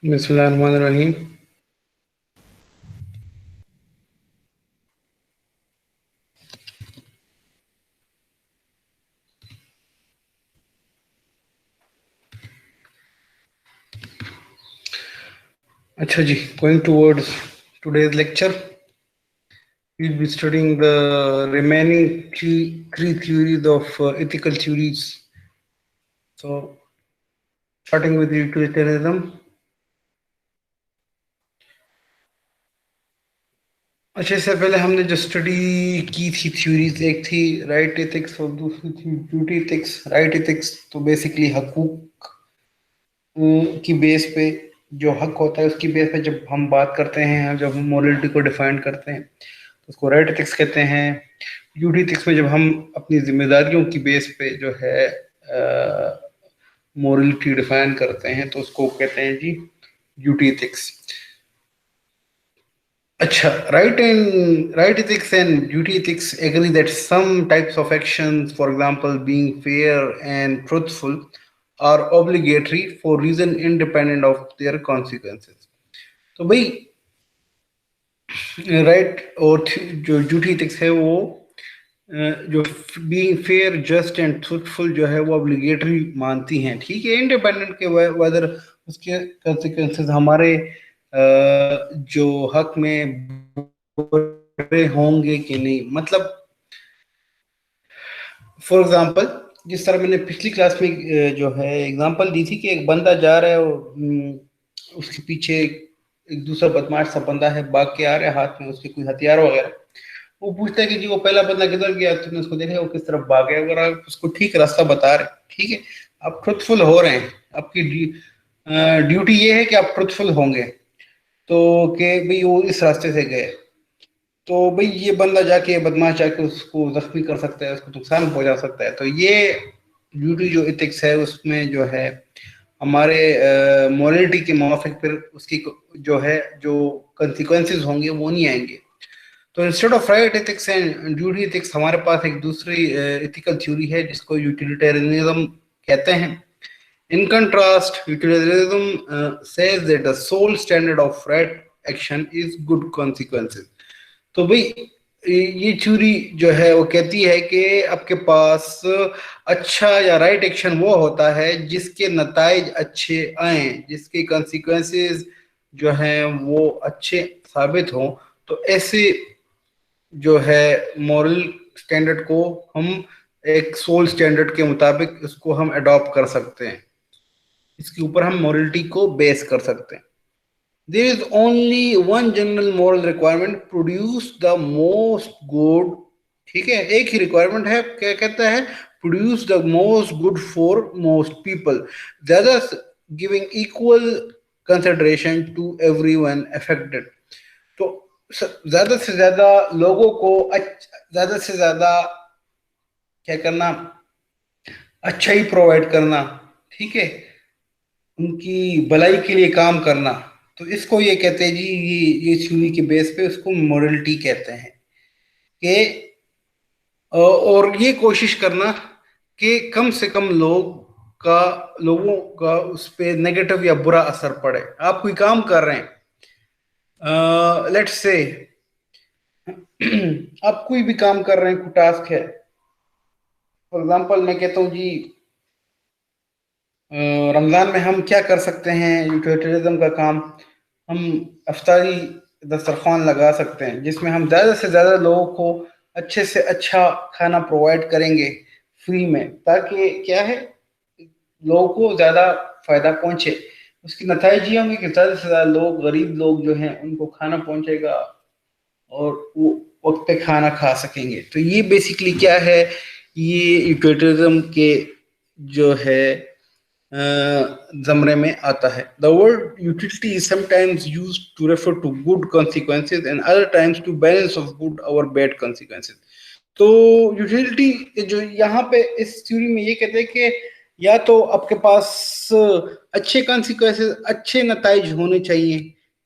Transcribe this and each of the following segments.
बिस्मिल्लाहिर्रहमानिर्रहीम। अच्छा जी, going towards today's lecture, we'll be studying the remaining three theories of ethical theories. So, starting with utilitarianism. अच्छा, इससे पहले हमने जो स्टडी की थी थ्योरीज, एक थी राइट एथिक्स और दूसरी थी ड्यूटी एथिक्स। राइट एथिक्स तो बेसिकली हकूक की बेस पे, जो हक होता है उसकी बेस पे जब हम बात करते हैं, जब हम मोरलिटी को डिफाइन करते हैं तो उसको राइट एथिक्स कहते हैं। ड्यूटी एथिक्स में जब हम अपनी जिम्मेदारियों की बेस पे जो है मोरलिटी डिफाइन करते हैं तो उसको कहते हैं जी ड्यूटी एथिक्स। अच्छा, right ethics and duty ethics agree that some types of actions, for example, being fair and truthful, are obligatory for reason independent of their consequences. तो भाई राइट और जो ड्यूटी एथिक्स है वो जो being fair, just and truthful जो है वो ऑब्लिगेटरी मानती हैं, ठीक है, इंडिपेंडेंट के वेदर उसके consequences हमारे जो हक में बुरे होंगे कि नहीं। मतलब फॉर एग्जांपल, जिस तरह मैंने पिछली क्लास में जो है एग्जांपल दी थी कि एक बंदा जा रहा है और उसके पीछे एक दूसरा बदमाश सा बंदा है, भाग के आ रहा है, हाथ में उसके कोई हथियार वगैरह। वो पूछता है कि जी वो पहला बंदा किधर गया, तुमने उसको देखा वो किस तरफ भाग गया। अगर आप उसको ठीक रास्ता बता रहे, ठीक है, आप ट्रुथफुल हो रहे हैं, आपकी ड्यूटी ये है कि आप ट्रुथफुल होंगे, तो कि भाई वो इस रास्ते से गए, तो भाई ये बंदा जाके, बदमाश जाके उसको जख्मी कर सकता है, उसको नुकसान पहुंचा सकता है। तो ये ड्यूटी जो एथिक्स है उसमें जो है हमारे मोरलिटी के मुवाफिक फिर उसकी जो है जो कंसिक्वेंसेस होंगे वो नहीं आएंगे। तो instead of right ethics and duty ethics हमारे पास एक दूसरी एथिकल थ्योरी है जिसको यूटिलिटेरियनिज्म कहते हैं। In contrast, utilitarianism says that the sole standard of right action is good consequences. तो भाई ये थ्योरी जो है वो कहती है कि आपके पास अच्छा या राइट एक्शन वो होता है जिसके नताइज अच्छे आए, जिसके कॉन्सिक्वेंसेस जो हैं वो अच्छे साबित हों। तो ऐसे जो है मॉरल स्टैंडर्ड को हम एक सोल स्टैंडर्ड के मुताबिक इसको हम अडॉप्ट कर सकते हैं, इसके ऊपर हम मॉरलिटी को बेस कर सकते हैं। There is only one general moral requirement, produce the most good. ठीक है, एक ही रिक्वायरमेंट है, क्या कहता है, produce the most good for most people, ज्यादा giving equal consideration to everyone affected. तो ज्यादा से ज्यादा लोगों को ज्यादा से ज्यादा क्या करना, अच्छा ही प्रोवाइड करना, ठीक है, उनकी भलाई के लिए काम करना। तो इसको ये कहते हैं जी, ये थ्योरी के बेस पे उसको मोरलिटी कहते हैं कि और ये कोशिश करना कि कम से कम लोगों का उस पे नेगेटिव या बुरा असर पड़े। आप कोई काम कर रहे हैं, लेट्स से आप कोई भी काम कर रहे हैं, कोई टास्क है, फॉर एग्जांपल मैं कहता हूँ जी रमजान में हम क्या कर सकते हैं, यूटिलिटरिज्म का काम, हम अफ्तारी दस्तरखान लगा सकते हैं जिसमें हम ज़्यादा से ज़्यादा लोगों को अच्छे से अच्छा खाना प्रोवाइड करेंगे फ्री में, ताकि क्या है, लोगों को ज़्यादा फ़ायदा पहुंचे। उसकी नतीजे ये होंगे कि ज़्यादा से ज़्यादा लोग, गरीब लोग जो हैं उनको खाना पहुंचेगा और वो वक्त पे खाना खा सकेंगे। तो ये बेसिकली क्या है, ये यूटिलिटरिज्म के जो है जमरे में आता है। The word utility is sometimes used to refer to good consequences and other times to balance of good or bad consequences. तो यूटिलिटी जो यहाँ पे इस थ्योरी में ये कहते हैं कि या तो आपके पास अच्छे कॉन्सिक्वेंसेज, अच्छे नताइज होने चाहिए,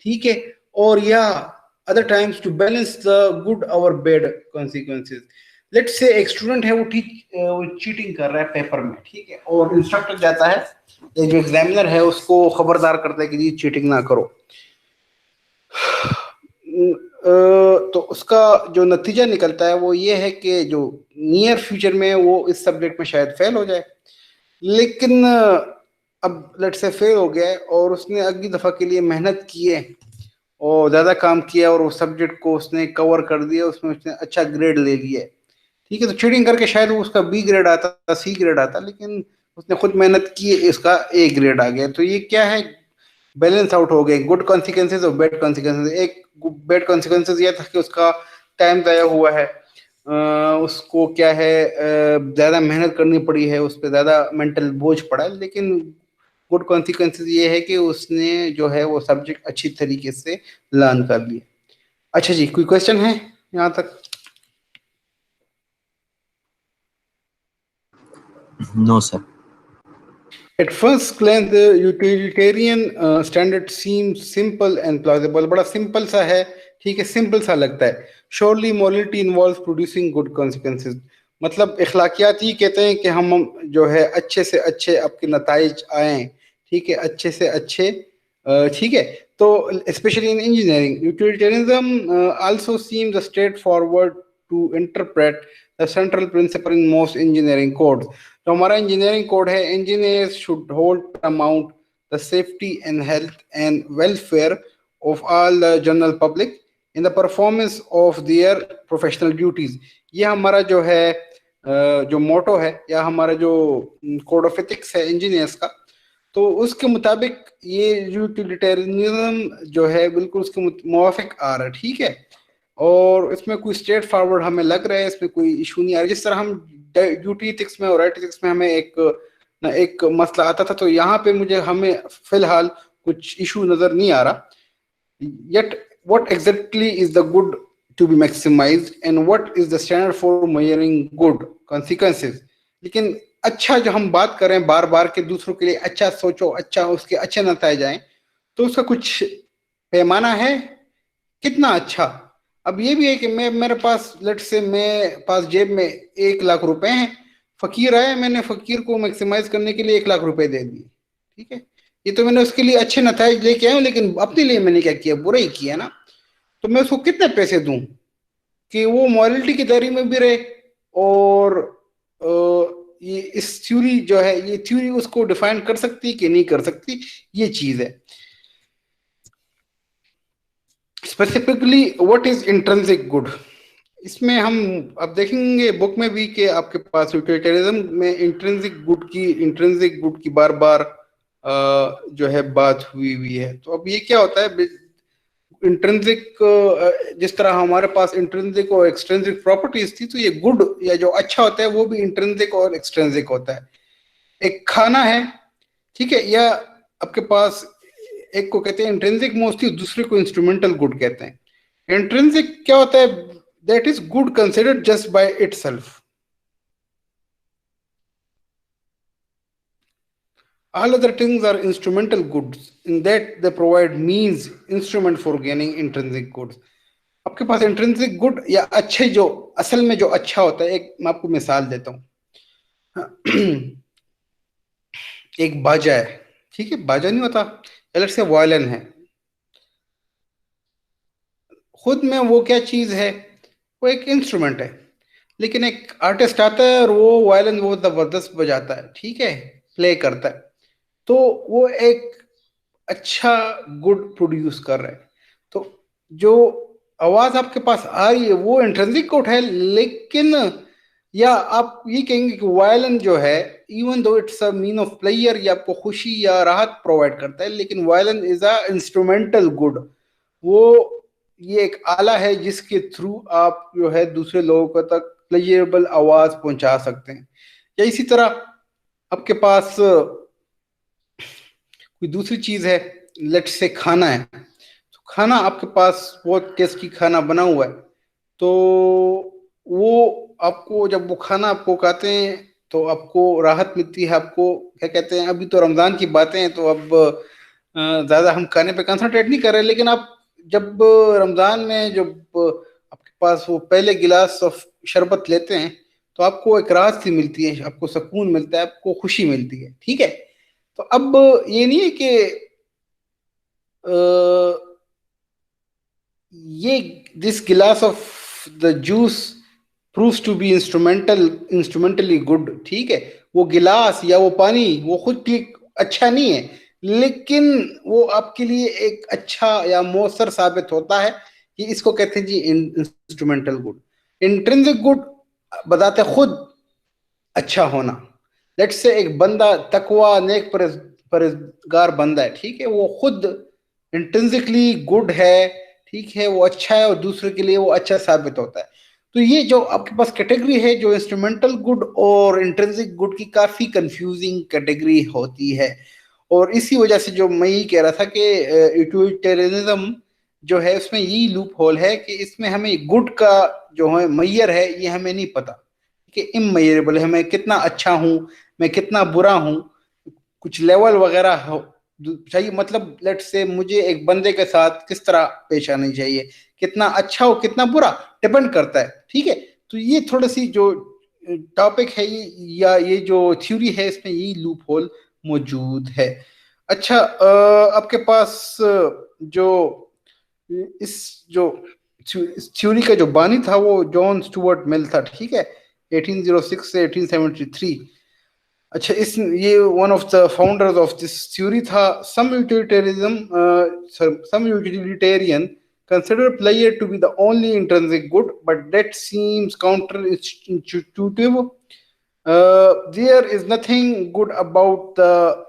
ठीक है, और या other times to balance the good or bad consequences. Let's say एक स्टूडेंट है, वो चीटिंग कर रहा है पेपर में, ठीक है, और इंस्ट्रक्टर जाता है, एक जो एग्जामिनर है उसको खबरदार करता है कि जी चीटिंग ना करो। तो उसका जो नतीजा निकलता है वो ये है कि जो नियर फ्यूचर में वो इस सब्जेक्ट में शायद फेल हो जाए। लेकिन अब लेट से फेल हो गया है और उसने अगली दफा के लिए मेहनत की है और ज्यादा काम किया और उस सब्जेक्ट को उसने कवर कर दिया, उसमें उसने अच्छा ग्रेड ले लिया है, ठीक है, तो चीटिंग करके शायद वो उसका बी ग्रेड आता, सी ग्रेड आता, लेकिन उसने खुद मेहनत की, इसका ए ग्रेड आ गया। तो ये क्या है, बैलेंस आउट हो गए गुड कॉन्सिक्वेंसेज और बैड कॉन्सिक्वेंसेज। एक बैड कॉन्सिक्वेंसेज ये था कि उसका टाइम ज़ाया हुआ है, उसको क्या है, ज़्यादा मेहनत करनी पड़ी है, उस पर ज़्यादा मेंटल बोझ पड़ा है। लेकिन गुड कॉन्सिक्वेंसेज ये है कि उसने जो है वो सब्जेक्ट अच्छी तरीके से लर्न कर लिया। अच्छा जी, कोई क्वेश्चन है यहाँ तक? No, sir. At first glance, the utilitarian standard seems simple and plausible. बड़ा सिंपल सा है, ठीक है, सिंपल सा लगता है। Surely morality involves producing good consequences. मतलब इखलाकियात ही कहते हैं कि हम जो है अच्छे से अच्छे आपके नताइज आए, ठीक है, अच्छे से अच्छे, ठीक है। तो especially in engineering, utilitarianism also seems straightforward to interpret the central principle in most engineering codes. तो हमारा इंजीनियरिंग कोड है, engineers should hold amount the safety and health and welfare of all the general public in the performance of their professional duties. ये हमारा जो है जो मोटो है या हमारा जो कोड ऑफ एथिक्स है इंजीनियर्स का, तो उसके मुताबिक ये यूटिलिटेरियनिज्म जो है बिल्कुल उसके मुवाफिक आ रहा है, ठीक है। और इसमें कोई स्ट्रेट फॉरवर्ड हमें लग रहा है, इसमें कोई इशू नहीं आ रहा। जिस तरह हम ड्यूटी एथिक्स में और राइट एथिक्स में हमें एक मसला आता था, तो यहाँ पे मुझे हमें फिलहाल कुछ इशू नजर नहीं आ रहा। Yet, what exactly is the good to be maximized and what is the standard for measuring good consequences? लेकिन अच्छा जो हम बात कर रहे हैं बार बार के दूसरों के लिए अच्छा सोचो, अच्छा उसके अच्छे नताए जाएं, तो उसका कुछ पैमाना है कितना अच्छा। अब ये भी है कि मैं मेरे पास लेट से मैं पास जेब में 1 लाख रुपए हैं, फकीर आया, मैंने फकीर को मैक्सिमाइज करने के लिए 1 लाख रुपए दे दिए, ठीक है, ये तो मैंने उसके लिए अच्छे नताइज लेके आया हूँ, लेकिन अपने लिए मैंने क्या किया, बुरा ही किया ना। तो मैं उसको कितने पैसे दूं कि वो मॉरलिटी की दायरे में भी रहे और ये इस थ्योरी जो है, ये थ्योरी उसको डिफाइन कर सकती कि नहीं कर सकती, ये चीज है। Specifically what is intrinsic good, इसमें हम अब देखेंगे बुक में भी कि आपके पास यूटिलिटेरिज्म में इंट्रिंसिक गुड की बार बार जो है बात हुई हुई है। तो अब ये क्या होता है, इंट्रिंसिक, जिस तरह हमारे पास इंट्रिंसिक और एक्सट्रिंसिक प्रॉपर्टीज थी, तो ये गुड या जो अच्छा होता है वो भी इंट्रिंसिक और एक्सट्रिंसिक होता है। एक खाना है, ठीक है, या आपके पास एक को कहते हैं इंट्रिंसिक मोस्टली, दूसरे को इंस्ट्रूमेंटल गुड कहते हैं। इंट्रिंसिक क्या होता है, that is good considered just by itself. All other things are instrumental goods in that they provide means instrument for gaining intrinsic goods. आपके पास इंट्रिंसिक गुड या अच्छे जो असल में जो अच्छा होता है, एक मैं आपको मिसाल देता हूँ। एक बाजा है, ठीक है, बाजा नहीं होता, अलग से वायलिन है। खुद में वो क्या चीज है, वो एक इंस्ट्रूमेंट है। लेकिन एक आर्टिस्ट आता है और वो वायलिन वो जबरदस्त बजाता है, ठीक है, प्ले करता है, तो वो एक अच्छा गुड प्रोड्यूस कर रहा है। तो जो आवाज आपके पास आ रही है वो इंट्रिंसिक गुड है। लेकिन या आप ये कहेंगे कि वायलिन जो है, even though it's a mean of player, ये आपको खुशी या राहत प्रोवाइड करता है, लेकिन violin is a instrumental good. वो ये एक आला है जिसके थ्रू आप जो है दूसरे लोगों को तक प्लेजेबल आवाज पहुंचा सकते हैं। या इसी तरह आपके पास कोई दूसरी चीज है, लेट से खाना है, तो खाना आपके पास बहुत टेस्टी खाना बना हुआ है, तो वो आपको जब वो खाना आपको खाते हैं तो आपको राहत मिलती है। आपको क्या कहते हैं, अभी तो रमजान की बातें हैं तो अब ज्यादा हम खाने पे कंसंट्रेट नहीं कर रहे, लेकिन आप जब रमजान में जब आपके पास वो पहले गिलास ऑफ शरबत लेते हैं तो आपको एक राहत सी मिलती है, आपको सुकून मिलता है, आपको खुशी मिलती है, ठीक है। तो अब ये नहीं है कि ये this glass of the juice proves to be instrumentally good, ठीक है। वो गिलास या वो पानी वो खुद ठीक अच्छा नहीं है, लेकिन वो आपके लिए एक अच्छा या मौसर साबित होता है कि इसको कहते हैं जी इंस्ट्रूमेंटल गुड। इंट्रिंसिक गुड बताते खुद अच्छा होना। लेट्स से एक बंदा तकवा नेक परहेजगार बंदा है, ठीक है, वो खुद इंट्रिंसिकली गुड है, ठीक है, वो अच्छा है और दूसरे के लिए वो अच्छा साबित होता है। तो ये जो आपके पास कैटेगरी है जो इंस्ट्रूमेंटल गुड और इंट्रिंसिक गुड की, काफी कंफ्यूजिंग कैटेगरी होती है। और इसी वजह से जो मैं यही कह रहा था कि यूटिलिटेरियनिज्म जो है उसमें यही लूप होल है कि इसमें हमें गुड का जो है मैयर है ये हमें नहीं पता कि इमेजरेबल है, मैं कितना अच्छा हूं, मैं कितना बुरा हूं, कुछ लेवल वगैरह हो चाहिए। मतलब लेट से मुझे एक बंदे के साथ किस तरह पेश आनी चाहिए, कितना अच्छा हो कितना बुरा डिपेंड करता है, ठीक है। तो ये थोड़ी सी जो टॉपिक है ये या ये जो थ्योरी है इसमें यही लूप होल मौजूद है। अच्छा, आपके पास जो इस जो इस थ्योरी का जो बानी था वो जॉन स्टुअर्ट मिल था, ठीक है, 1806 से 1873। अच्छा, इस ये one of the founders of this theory था। सम utilitarian consider player to be the only intrinsic good, but that seems counterintuitive. There is nothing good about the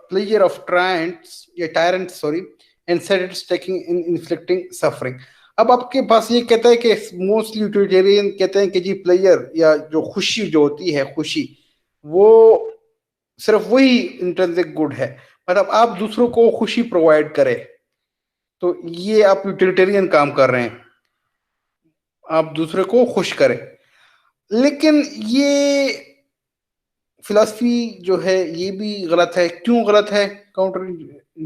pleasure of tyrants, sorry, and sadness taking in inflicting suffering. अब आपके पास ये कहता है कि mostly utilitarian कहते हैं कि जी player या जो खुशी जो होती है खुशी, वो सिर्फ वही इंट्रिंसिक गुड है। मतलब आप दूसरों को खुशी प्रोवाइड करें तो ये आप यूटिलिटेरियन काम कर रहे हैं, आप दूसरे को खुश करें। लेकिन ये फिलॉसफी जो है ये भी गलत है। क्यों गलत है? काउंटर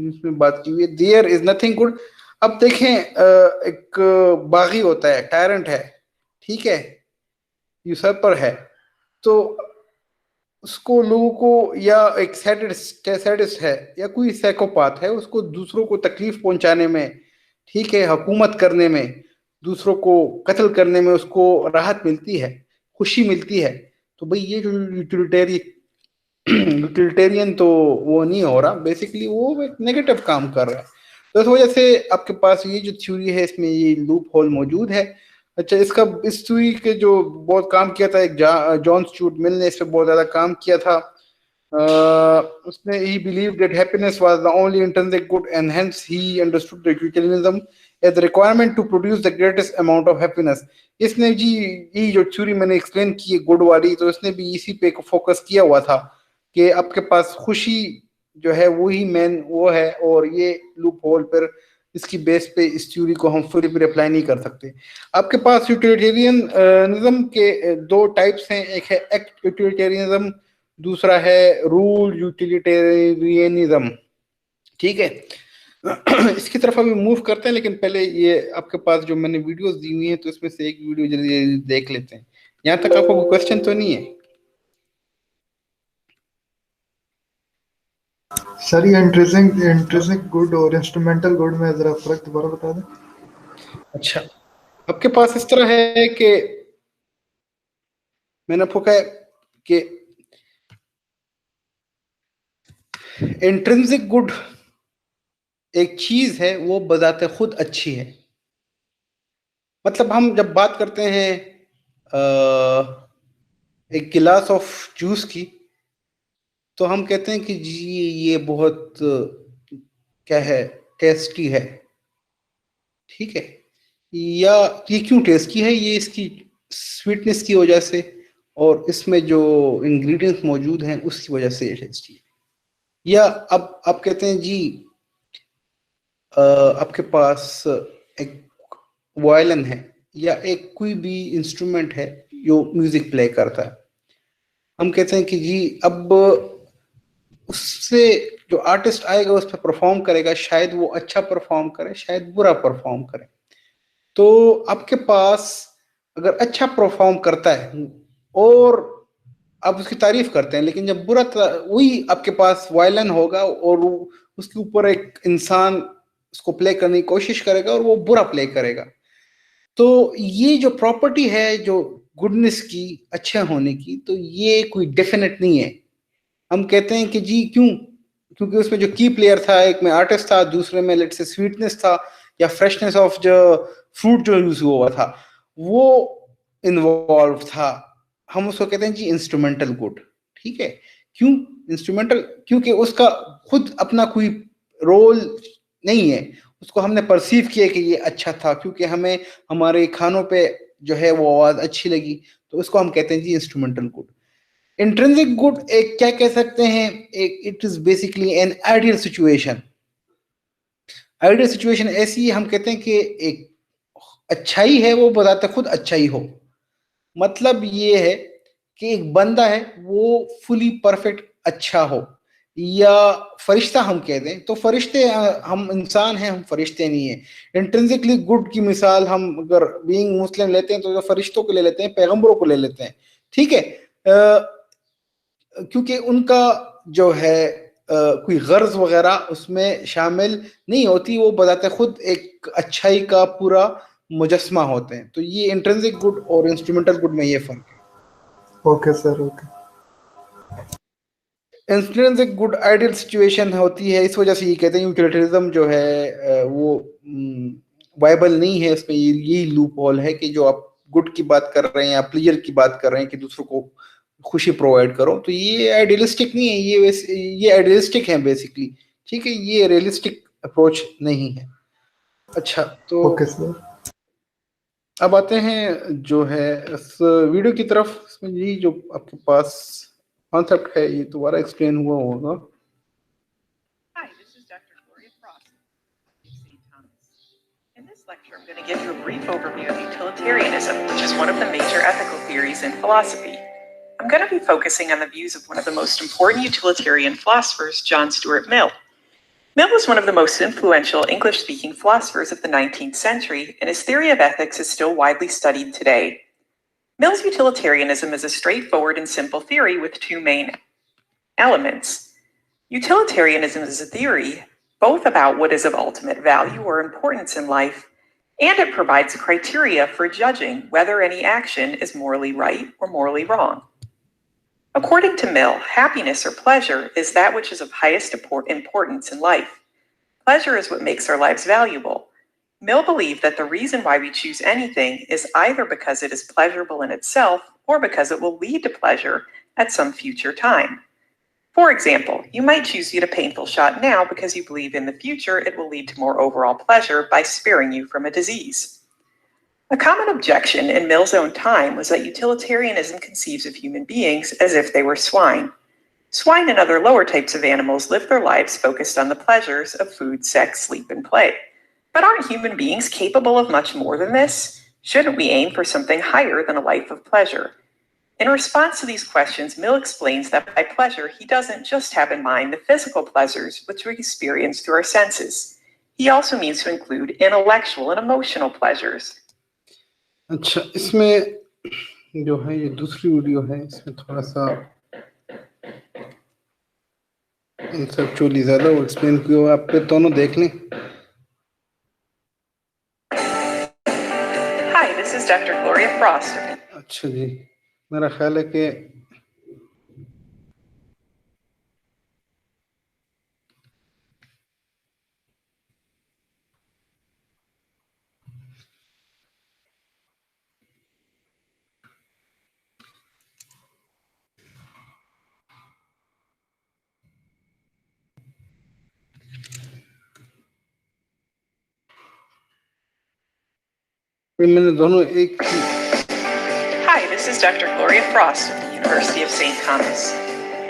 इसमें बात की हुई है, देयर इज नथिंग गुड। अब देखें, एक बागी होता है, टायरेंट है, ठीक है, यूसर्पर है, तो उसको लोगों को, या एक सैडिस्ट है या कोई साइकोपाथ है, उसको दूसरों को तकलीफ पहुंचाने में, ठीक है, हुकूमत करने में, दूसरों को कत्ल करने में उसको राहत मिलती है, खुशी मिलती है। तो भाई ये जो यूटिलिटेरियन तो वो नहीं हो रहा, बेसिकली वो एक नेगेटिव काम कर रहा है। तो इस वजह से आपके पास ये जो थ्योरी है इसमें ये लूप होल मौजूद है। अच्छा, इसका इस थ्योरी के जो बहुत काम किया था एक जॉन स्टुअर्ट मिल ने इस पे बहुत ज्यादा काम किया था। उसने ही believe that happiness was the only intrinsic good and hence he understood the utilitarianism as the requirement to produce the greatest amount of happiness. इसने जी ये जो थ्योरी मैंने एक्सप्लेन की है गुड वाली, तो इसने भी इसी पे फोकस किया हुआ था कि आपके पास खुशी जो है वही मेन वो है, और ये लूप होल पर इसकी बेस पे इस थ्योरी को हम फुली पर अप्लाई नहीं कर सकते। आपके पास यूटिलिटेरियनिज्म के दो टाइप्स हैं, एक है एक्ट यूटिलिटेरियनिज्म, दूसरा है रूल यूटिलिटेरियनिज्म, ठीक है। इसकी तरफ अभी मूव करते हैं, लेकिन पहले ये आपके पास जो मैंने वीडियोस दी हुई हैं तो इसमें से एक वीडियो जल्दी देख लेते हैं। यहाँ तक आपको कोई क्वेश्चन तो नहीं है? सर ये इंट्रिंसिक गुड और इंस्ट्रूमेंटल गुड में जरा फर्क दोबारा बता दें। अच्छा, आपके पास इस तरह है कि मैंने आपको कहा कि इंट्रिंसिक गुड एक चीज है वो बजाते खुद अच्छी है। मतलब हम जब बात करते हैं एक गिलास ऑफ जूस की, तो हम कहते हैं कि जी ये बहुत क्या है, टेस्टी है, ठीक है। या ये क्यों टेस्टी है? ये इसकी स्वीटनेस की वजह से और इसमें जो इंग्रेडिएंट्स मौजूद हैं उसकी वजह से ये टेस्टी है। या अब आप कहते हैं जी आपके पास एक वायलिन है या एक कोई भी इंस्ट्रूमेंट है जो म्यूजिक प्ले करता है, हम कहते हैं कि जी अब उससे जो आर्टिस्ट आएगा उस पर परफॉर्म करेगा, शायद वो अच्छा परफॉर्म करे, शायद बुरा परफॉर्म करे। तो आपके पास अगर अच्छा परफॉर्म करता है और आप उसकी तारीफ करते हैं, लेकिन जब वही आपके पास वायलन होगा और उसके ऊपर एक इंसान उसको प्ले करने की कोशिश करेगा और वो बुरा प्ले करेगा। तो ये जो प्रॉपर्टी है जो गुडनेस की, अच्छे होने की, तो ये कोई डेफिनेट नहीं है। हम कहते हैं कि जी क्यों, क्योंकि उसमें जो की प्लेयर था, एक में आर्टिस्ट था, दूसरे में लेट्स से स्वीटनेस था या फ्रेशनेस ऑफ जो फ्रूट जो यूज हुआ था वो इन्वॉल्व था। हम उसको कहते हैं जी इंस्ट्रूमेंटल गुड। ठीक है, क्यों इंस्ट्रूमेंटल? क्योंकि उसका खुद अपना कोई रोल नहीं है, उसको हमने परसीव किया कि ये अच्छा था क्योंकि हमें हमारे खानों पे जो है वो आवाज अच्छी लगी, तो उसको हम कहते हैं जी इंस्ट्रूमेंटल गुड। इंट्रिंसिक गुड एक क्या कह सकते हैं, एक it is basically an ideal situation. Ideal situation ऐसी हम कहते हैं कि एक अच्छाई है वो बताते खुद अच्छाई हो। मतलब ये है कि एक बंदा है वो फुली परफेक्ट अच्छा हो, या फरिश्ता हम कह दें तो फरिश्ते, हम इंसान हैं, हम फरिश्ते नहीं हैं। इंट्रिंसिकली गुड की मिसाल हम अगर बीइंग मुस्लिम लेते हैं तो जो फरिश्तों को ले लेते हैं, पैगंबरों को ले लेते हैं। ठीक है, क्योंकि उनका जो है कोई गर्ज वगैरह उसमें शामिल नहीं होती, वो बताते खुद एक अच्छाई का पूरा मुजस्मा होते हैं। तो ये इंट्रिंसिक गुड और इंस्ट्रूमेंटल गुड में ये फर्क है। Okay sir, okay. Intrinsic good ideal situation होती है, इस वजह से ये कहते हैं यूटिलिटरिज्म जो है वो वायबल नहीं है। इसमें यही लूप होल है कि जो आप गुड की बात कर रहे हैं या प्लेजर की बात कर रहे हैं कि दूसरों को खुशी प्रोवाइड करो, तो ये आइडियलिस्टिक नहीं है, ये आइडियलिस्टिक है बेसिकली। ठीक है, ये रियलिस्टिक अप्रोच नहीं है। अच्छा, तो ओके सर। अब आते हैं जो है इस वीडियो की तरफ। इसमें यही जो आपके पास कॉन्सेप्ट है ये दोबारा एक्सप्लेन हुआ होगा। Hi, this is Dr. Gloria Frost of St. Thomas. In this lecture, I'm going to give you a brief overview of utilitarianism, which is one of the major ethical theories in philosophy. I'm going to be focusing on the views of one of the most important utilitarian philosophers, John Stuart Mill. Mill was one of the most influential English-speaking philosophers of the 19th century, and his theory of ethics is still widely studied today. Mill's utilitarianism is a straightforward and simple theory with two main elements. Utilitarianism is a theory both about what is of ultimate value or importance in life, and it provides criteria for judging whether any action is morally right or morally wrong. According to Mill, happiness or pleasure is that which is of highest importance in life. Pleasure is what makes our lives valuable. Mill believed that the reason why we choose anything is either because it is pleasurable in itself or because it will lead to pleasure at some future time. For example, you might choose to get a painful shot now because you believe in the future it will lead to more overall pleasure by sparing you from a disease. A common objection in Mill's own time was that utilitarianism conceives of human beings as if they were swine. Swine and other lower types of animals live their lives focused on the pleasures of food, sex, sleep, and play. But aren't human beings capable of much more than this? Shouldn't we aim for something higher than a life of pleasure? In response to these questions, Mill explains that by pleasure, he doesn't just have in mind the physical pleasures which we experience through our senses. He also means to include intellectual and emotional pleasures. अच्छा, इसमें जो है ये दूसरी video है, इसमें थोड़ा सा कंसेप्चुअली ज्यादा वो एक्सप्लेन किया हुआ, आप पे दोनों देख लें। Hi, this is Dr. Gloria Frost. अच्छा जी, मेरा ख्याल है कि मैंने दोनों एक ही। Hi, this is Dr. Gloria Frost of the University of St. Thomas.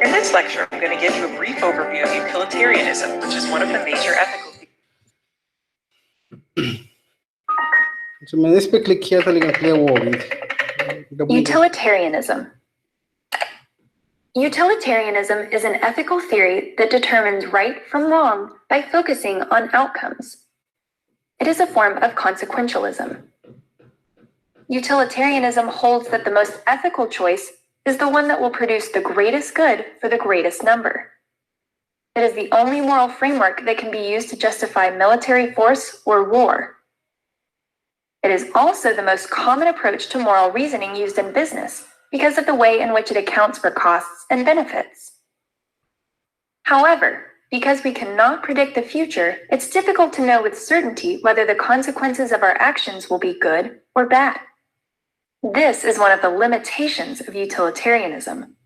In this lecture, I'm going to give you a brief overview of utilitarianism, which is one of the major ethical theories. अच्छा, मैंने इस पे click किया था लेकिन clear वो हो गई थी। Utilitarianism. Utilitarianism is an ethical theory that determines right from wrong by focusing on outcomes. It is a form of consequentialism. Utilitarianism holds that the most ethical choice is the one that will produce the greatest good for the greatest number. It is the only moral framework that can be used to justify military force or war. It is also the most common approach to moral reasoning used in business because of the way in which it accounts for costs and benefits. However, because we cannot predict the future, it's difficult to know with certainty whether the consequences of our actions will be good or bad. This is one of the limitations of utilitarianism.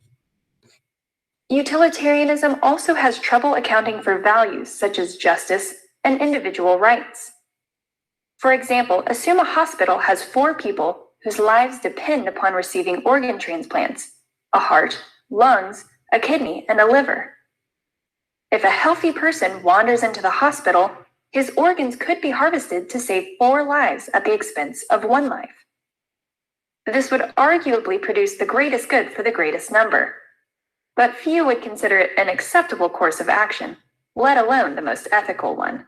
Utilitarianism also has trouble accounting for values such as justice and individual rights. For example, assume a hospital has 4 people whose lives depend upon receiving organ transplants: a heart, lungs, a kidney, and a liver. If a healthy person wanders into the hospital, his organs could be harvested to save 4 lives at the expense of 1 life. This would arguably produce the greatest good for the greatest number, but few would consider it an acceptable course of action, let alone the most ethical one.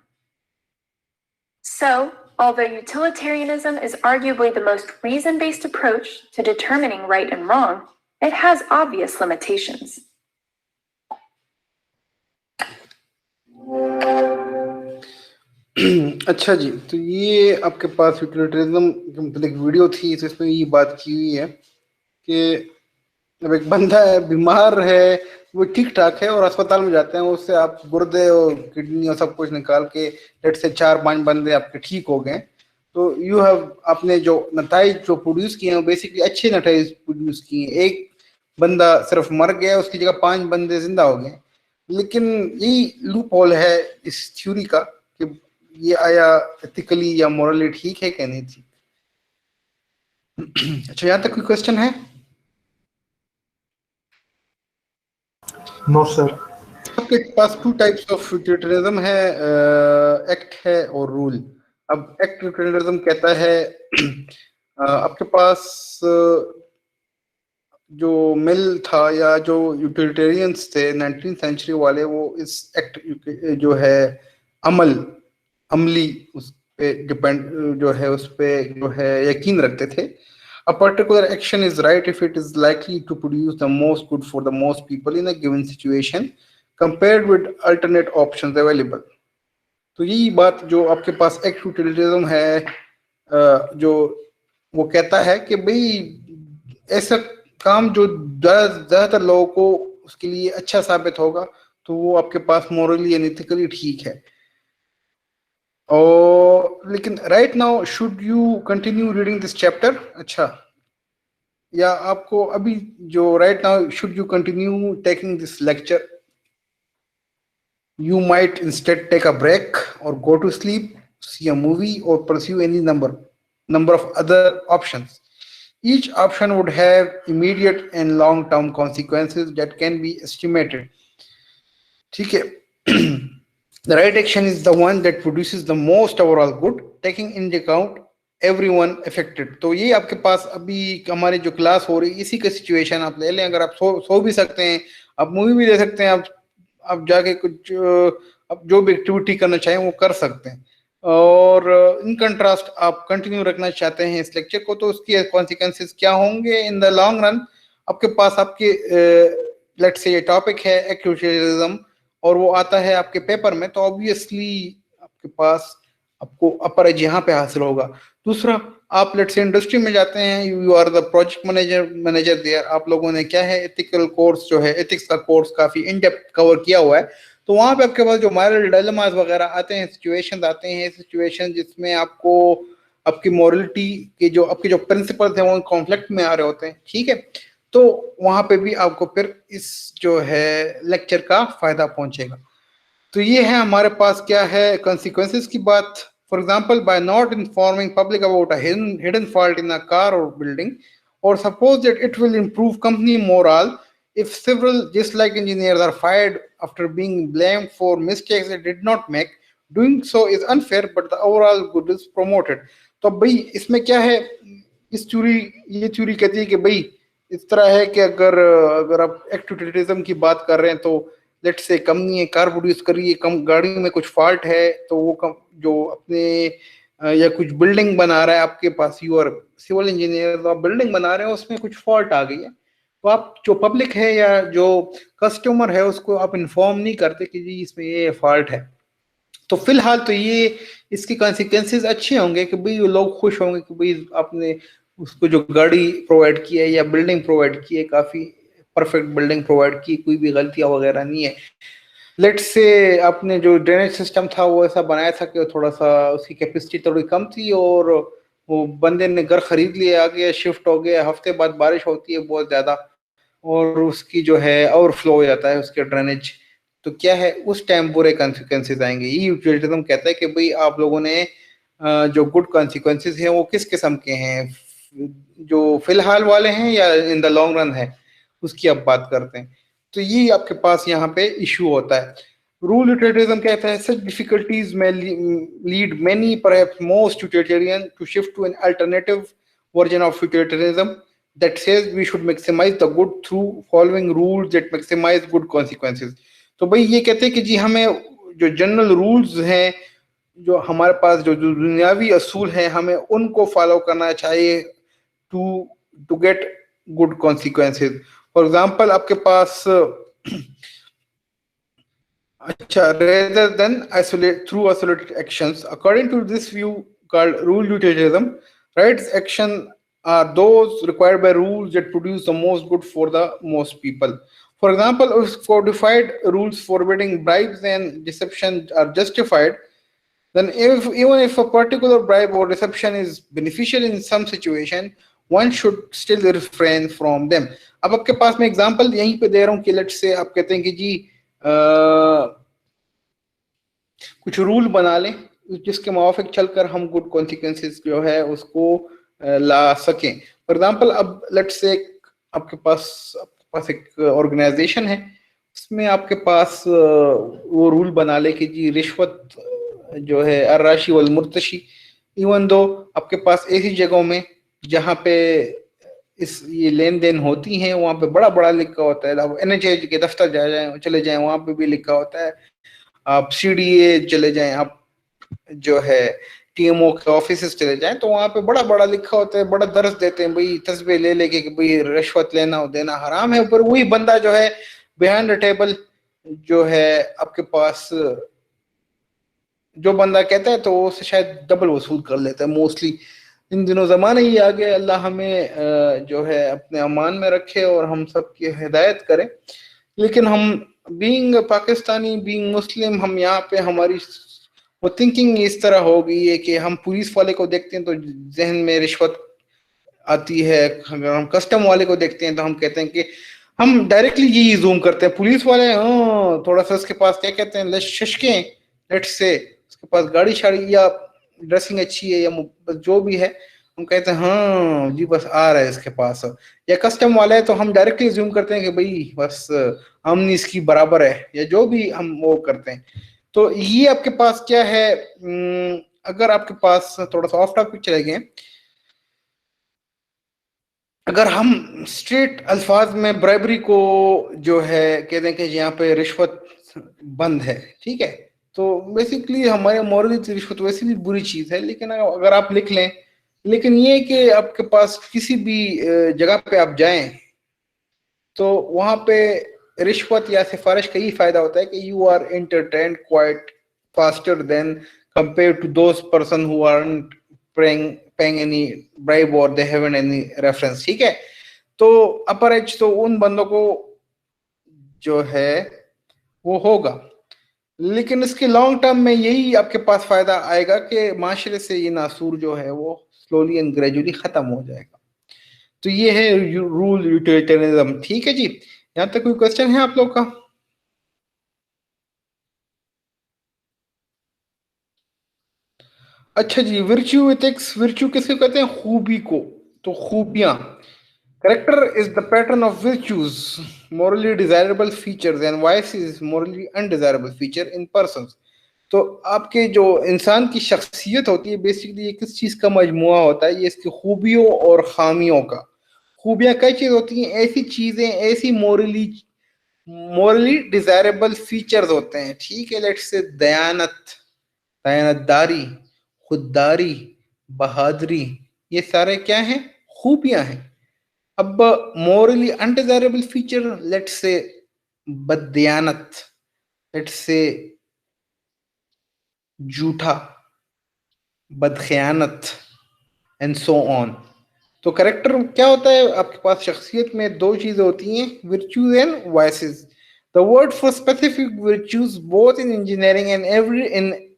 So, although utilitarianism is arguably the most reason-based approach to determining right and wrong, it has obvious limitations. अच्छा जी, तो ये आपके पास यूटिलिटरिज्म की मतलब एक video थी, तो इसमें ये बात की हुई है कि जब एक बंदा है, बीमार है, वो ठीक ठाक है और अस्पताल में जाते हैं, उससे आप गुर्दे और किडनी और सब कुछ निकाल के लेट से 4-5 बंदे आपके ठीक हो गए, तो यू हैव आपने जो नताइज जो प्रोड्यूस किए हैं बेसिकली अच्छे नताइज प्रोड्यूस किए। एक बंदा सिर्फ मर गया, उसकी जगह 5 बंदे जिंदा हो गए। लेकिन यही लूप होल है इस थ्योरी का कि ये आया एथिकली या मॉरली ठीक है क्या नहीं ठीक। अच्छा, यहाँ तक कोई क्वेश्चन है? No sir. आपके पास 2 टाइप्स ऑफ यूटिलिटरिज्म है, एक्ट है और रूल। अब एक्ट यूटिलिटरिज्म कहता है आपके पास जो मिल था या जो यूटिलिटेरियंस थे 19th सेंचुरी वाले, वो इस एक्ट जो है अमली उस पे डिपेंड जो है उस पे जो है यकीन रखते थे। A particular action is right if it is likely to produce the most good for the most people in a given situation compared with alternate options available. तो यही बात जो आपके पास एक्ट यूटिलिटरिज्म है, जो वो कहता है कि भाई ऐसा काम जो ज्यादातर लोगों को उसके लिए अच्छा साबित होगा, तो वो आपके पास मॉरली एंड एथिकली ठीक है। और लेकिन right now should you continue reading this chapter? अच्छा, या आपको अभी जो right now should you continue taking this lecture? You might instead take a break or go to sleep, see a movie, or pursue any number of other options. Each option would have immediate and long-term consequences that can be estimated. ठीक है? The right action is the one that produces the most overall good, taking into account everyone affected. तो ये आपके पास अभी हमारी जो class हो रही इसी का सिचुएशन आप ले लें। अगर आप सो भी सकते हैं, आप मूवी भी दे सकते हैं, आप जाके कुछ आप जो भी एक्टिविटी करना चाहें वो कर सकते हैं। और इन कंट्रास्ट आप कंटिन्यू रखना चाहते हैं इस लेक्चर को, तो उसकी कॉन्सिक्वेंसेस क्या होंगे इन द लॉन्ग रन? आपके पास आपके लेट्स से ये टॉपिक है एक्यूटिलिज्म और वो आता है आपके पेपर में, तो ऑब्वियसली आपके पास आपको अपर एज यहाँ पे हासिल होगा। दूसरा, आप लेट्स से इंडस्ट्री में जाते हैं, you are the project manager there, आप लोगों ने क्या है एथिकल कोर्स जो है एथिक्स का कोर्स काफी इन डेप्थ कवर किया हुआ है, तो वहां पे आपके पास जो मॉरल डायलेमास वगैरह आते हैं, सिचुएशंस आते हैं, सिचुएशन जिसमें आपको आपकी मॉरलिटी के जो आपके जो प्रिंसिपल्स हैं वो कॉन्फ्लिक्ट में आ रहे होते हैं, ठीक है? तो वहां पे भी आपको फिर इस जो है लेक्चर का फायदा पहुंचेगा। तो ये है हमारे पास क्या है कॉन्सिक्वेंसेस की बात। For example, by not informing public about a hidden fault in a car or building, or suppose that it will improve company morale if several dislike engineers are fired after being blamed for mistakes they did not make. Doing so is unfair, but the overall good is promoted. तो भाई इसमें क्या है, इस ये theory कहती है कि भाई इस तरह है कि अगर आप एक्टिविटीज्म की बात कर रहे हैं, तो लेट से कंपनी कार प्रोड्यूस कर रही है, कम गाड़ी में कुछ फॉल्ट है, तो वो जो अपने या कुछ बिल्डिंग बना रहा है आपके पास, यू आर सिविल इंजीनियर, आप बिल्डिंग बना रहे हो, उसमें कुछ फॉल्ट आ गई है, तो आप जो पब्लिक है या जो कस्टमर है उसको आप इन्फॉर्म नहीं करते कि जी इसमें ये फॉल्ट है। तो फिलहाल तो ये इसके कॉन्सिक्वेंसेस अच्छे होंगे कि भाई लोग खुश होंगे कि भाई आपने उसको जो गाड़ी प्रोवाइड की है या बिल्डिंग प्रोवाइड की है, काफी परफेक्ट बिल्डिंग प्रोवाइड की, कोई भी गलतियां वगैरह नहीं है। लेट्स से आपने जो ड्रेनेज सिस्टम था वो ऐसा बनाया था कि थोड़ा सा उसकी कैपेसिटी थोड़ी कम थी, और वो बंदे ने घर खरीद लिया, आ गया, शिफ्ट हो गया, हफ्ते बाद बारिश होती है बहुत ज्यादा, और उसकी जो है ओवरफ्लो हो जाता है उसके ड्रेनेज, तो क्या है उस टाइम बुरे कॉन्सिक्वेंसेज आएंगे। ये यूटिलिटरिज्म कहता है कि भाई आप लोगों ने जो गुड कॉन्सिक्वेंसेज हैं वो किस किस्म के हैं, जो फिलहाल वाले हैं या इन द लॉन्ग रन है, उसकी आप बात करते हैं। तो ये आपके पास यहाँ पे इशू होता है। रूल यूटिलिटरिज्म कहता है such difficulties may lead many, perhaps most utilitarian to shift to an alternative version of utilitarianism that says we should maximize the good through following rules that maximize good consequences। तो भाई ये कहते हैं कि जी हमें जो जनरल रूल्स हैं, जो हमारे पास जो जो दुनियावी असूल हैं, हमें उनको फॉलो करना चाहिए to to get good consequences. For example आपके पास अच्छा, rather than isolate through isolated actions, according to this view called rule utilitarianism, rights action are those required by rules that produce the most good for the most people. For example, if codified rules forbidding bribes and deception are justified, then even if a particular bribe or deception is beneficial in some situation, one should still refrain from them। अब आपके पास मैं example यहीं पे दे रहा हूँ कि let's say आप कहते हैं कि जी कुछ रूल बना लें जिसके मुवाफिक चलकर हम गुड कॉन्सिक्वेंसेस जो है उसको ला सकें। फॉर एग्जांपल अब लेट्स से आपके पास एक ऑर्गेनाइजेशन है, उसमें आपके पास वो रूल बना ले कि जी रिश्वत जो है अर्राशी वल मुर्तशी, इवन दो आपके पास ऐसी जगहों में जहाँ पे इस ये लेन देन होती हैं वहाँ पे बड़ा बड़ा लिखा होता है, अब एनएचए के दफ्तर चले जाएं वहाँ पे भी लिखा होता है, आप सीडीए चले जाएं, आप जो है टीएमओ के ऑफिस चले जाएं तो वहां पे बड़ा बड़ा लिखा होता है, बड़ा दर्ज देते हैं भाई तस्बीह ले लेके कि भाई रिश्वत लेना और देना हराम है, पर वही बंदा जो है बिहाइंड द टेबल जो है आपके पास जो बंदा कहता है तो वो उससे शायद डबल वसूल कर लेता है मोस्टली। इन दिनों जमाना ही आ गया, अल्लाह हमें जो है अपने अमान में रखे और हम सब की हिदायत करे। लेकिन हम बीइंग पाकिस्तानी, बीइंग मुस्लिम, हम यहाँ पे हमारी वो थिंकिंग इस तरह हो गई है कि हम पुलिस वाले को देखते हैं तो जहन में रिश्वत आती है, अगर हम कस्टम वाले को देखते हैं तो हम कहते हैं कि हम डायरेक्टली यही जूम करते हैं, पुलिस वाले थोड़ा सा उसके पास क्या कहते हैं शशके, लेट्स से उसके पास गाड़ी शाड़ी या ड्रेसिंग अच्छी है या जो भी है, हम कहते हैं हाँ जी बस आ रहा है इसके पास। या कस्टम वाला है तो हम डायरेक्टली ज्यूम करते हैं कि भाई बस आमनी इसकी बराबर है, या जो भी हम वो करते हैं। तो ये आपके पास क्या है, अगर आपके पास थोड़ा सा ऑफ टॉपिक चले गए, अगर हम स्ट्रेट अल्फाज में ब्राइबरी को जो है कहते हैं कि यहाँ पे रिश्वत बंद है, ठीक है, तो बेसिकली हमारे मॉरली तो रिश्वत वैसे भी बुरी चीज है, लेकिन अगर आप लिख लें, लेकिन ये कि आपके पास किसी भी जगह पे आप जाएं तो वहां पे रिश्वत या सिफारिश का ही फायदा होता है कि you are entertained quite faster than compare to those person who aren't paying any bribe or they haven't any reference, ठीक है। तो अपर एज तो उन बंदों को जो है वो होगा, लेकिन इसके लॉन्ग टर्म में यही आपके पास फायदा आएगा कि माशरे से ये नासूर जो है वो स्लोली एंड ग्रेजुअली खत्म हो जाएगा। तो ये है रूल यूटिलिटेरियनिज्म, ठीक है जी। यहाँ तक कोई क्वेश्चन है आप लोग का? अच्छा जी, विर्च्यू एथिक्स, विर्च्यू किसको कहते हैं? खूबी को। तो खूबियां, character is the pattern of virtues, morally desirable features and vice is morally undesirable feature in persons। तो आपके जो इंसान की शख्सियत होती है बेसिकली ये किस चीज का मजमुआ होता है? ये इसकी खूबियों और खामियों का। खूबियां कई चीज होती हैं, ऐसी चीजें, ऐसी मोरली डिजायरेबल फीचर्स होते हैं, ठीक है। लेट्स से दयानत, दयानतदारी, खुददारी, बहादुरी, ये सारे क्या हैं? खूबियां हैं। अब Morli undesirable feature, let's say बददियानत, let's say झूठा, बदखयानत, एंड सो ऑन। तो करेक्टर क्या होता है? आपके पास शख्सियत में दो चीजें होती हैं, virtues and vices. The word for specific virtues both in engineering and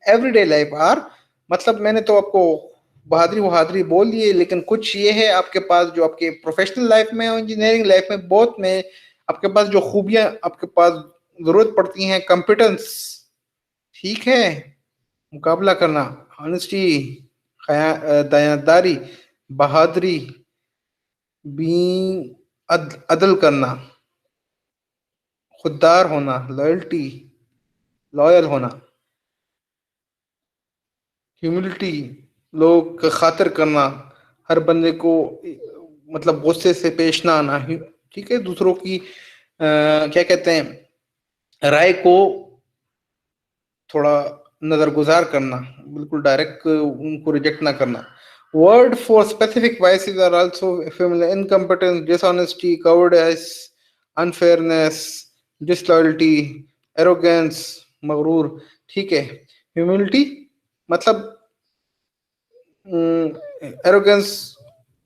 everyday life are, मतलब मैंने तो आपको बहादुरी बहादुरी बोल दिए, लेकिन कुछ ये है आपके पास जो आपके प्रोफेशनल लाइफ में और इंजीनियरिंग लाइफ में बोथ में आपके पास जो खूबियां आपके पास जरूरत पड़ती हैं, कॉम्पिटेंस, ठीक है, मुकाबला करना, ऑनेस्टी, दयानतदारी, बहादुरी, बीइंग, अदल करना, खुददार होना, लॉयल्टी, लॉयल होना, ह्यूमिलिटी, लोग का खातिर करना, हर बंदे को मतलब गुस्से से पेश ना आना, ठीक है, दूसरों की क्या कहते हैं, राय को थोड़ा नजरगुजार करना, बिल्कुल डायरेक्ट उनको रिजेक्ट ना करना। Word for specific vices are also familiar, incompetence, dishonesty, cowardice, unfairness, disloyalty, arrogance, मगरूर, ठीक है। ह्यूमिलिटी मतलब एरोगेंस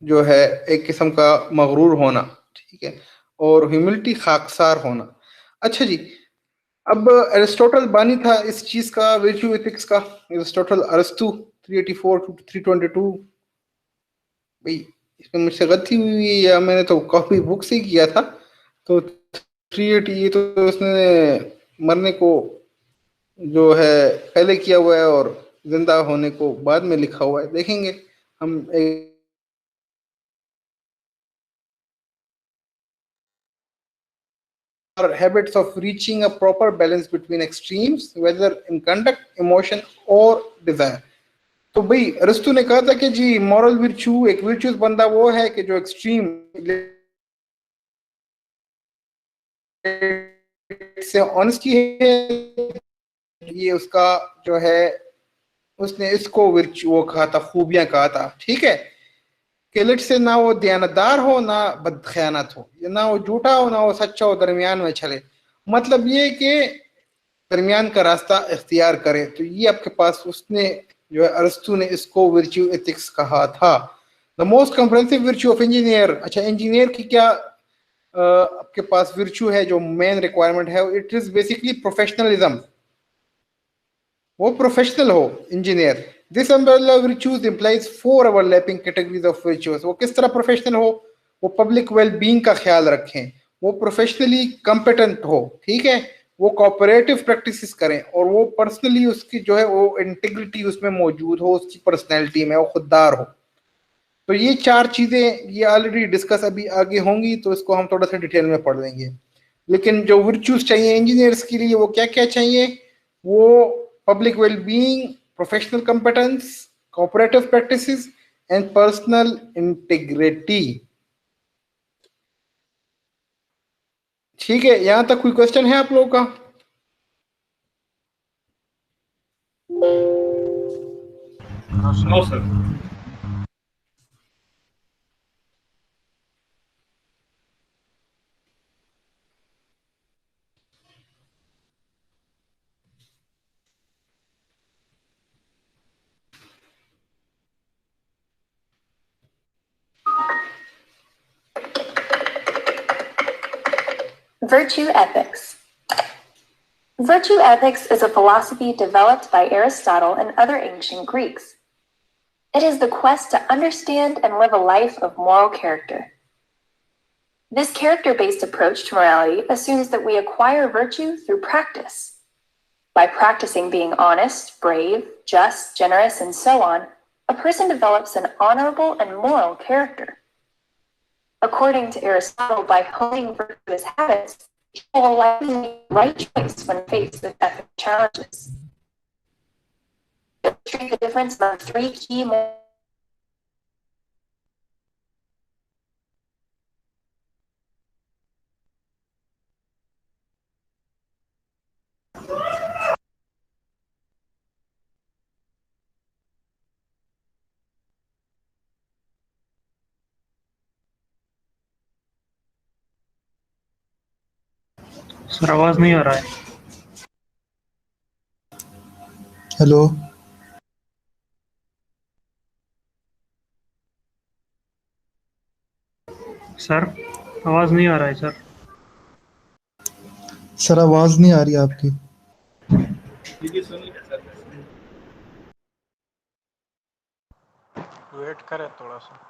जो है एक किस्म का मगरूर होना, ठीक है, और ह्यूमिलिटी खाकसार होना। अच्छा जी, अब एरिस्टोटल बानी था इस चीज का, वर्च्यू एथिक्स का, एरिस्टोटल, अरस्तु, 384 टू 322। भाई इसमें मुझसे गलती हुई है या मैंने तो कॉपी बुक से ही किया था? तो 380 ये तो उसने मरने को जो है पहले किया हुआ है और जिंदा होने को बाद में लिखा हुआ है, देखेंगे हम। एक are habits of reaching a proper balance between extremes, whether in conduct, emotion or desire। तो भाई अरस्तु ने कहा था कि जी मॉरल विर्च्यू, एक विर्च्यूज बंदा वो है कि जो एक्सट्रीम से ऑनेस्टी है, ये उसका जो है, उसने इसको विर्च्यू वो कहा था, खूबियां कहा था, ठीक है, कि लेट से ना वो दयानतदार हो ना बदखयानत हो, ना वो झूठा हो ना वो सच्चा हो, दरमियान में चले। मतलब ये कि दरमियान का रास्ता इख्तियार करे। तो ये आपके पास उसने जो है अरस्तु ने इसको वर्च्यू एथिक्स कहा था। The most comprehensive virtue of engineer, अच्छा इंजीनियर की क्या आपके पास वर्च्यू है जो मेन रिक्वायरमेंट है? इट इज बेसिकली प्रोफेशनलिज्म, वो प्रोफेशनल हो engineer. This umbrella virtues implies four overlapping categories of virtues। वो किस तरह प्रोफेशनल हो? वो पब्लिक वेल बीइंग का ख्याल रखें, वो प्रोफेशनली कॉम्पिटेंट हो, ठीक है, वो कोऑपरेटिव प्रैक्टिसेस करें, और वो पर्सनली उसकी जो है वो इंटीग्रिटी उसमें मौजूद हो, उसकी पर्सनैलिटी में वो खुददार हो। तो ये चार चीजें ये ऑलरेडी डिस्कस अभी आगे होंगी, तो इसको हम थोड़ा सा डिटेल में पढ़ लेंगे। लेकिन जो वर्च्यूज चाहिए इंजीनियर्स के लिए वो क्या क्या चाहिए? वो public well being, professional competence, cooperative practices and personal integrity. ठीक है, यहां तक कोई क्वेश्चन है आप लोगों का? No sir. Virtue ethics. Virtue ethics is a philosophy developed by Aristotle and other ancient Greeks. It is the quest to understand and live a life of moral character. This character-based approach to morality assumes that we acquire virtue through practice. By practicing being honest, brave, just, generous, and so on, a person develops an honorable and moral character. According to Aristotle, by honing virtuous habits, people will likely make the right choice when faced with ethical challenges. To illustrate the difference among three key moral sir आवाज नहीं आ रहा है। Hello sir आवाज नहीं आ रहा है sir. Sir, आवाज नहीं आ रही आपकी। वेट करें थोड़ा सा।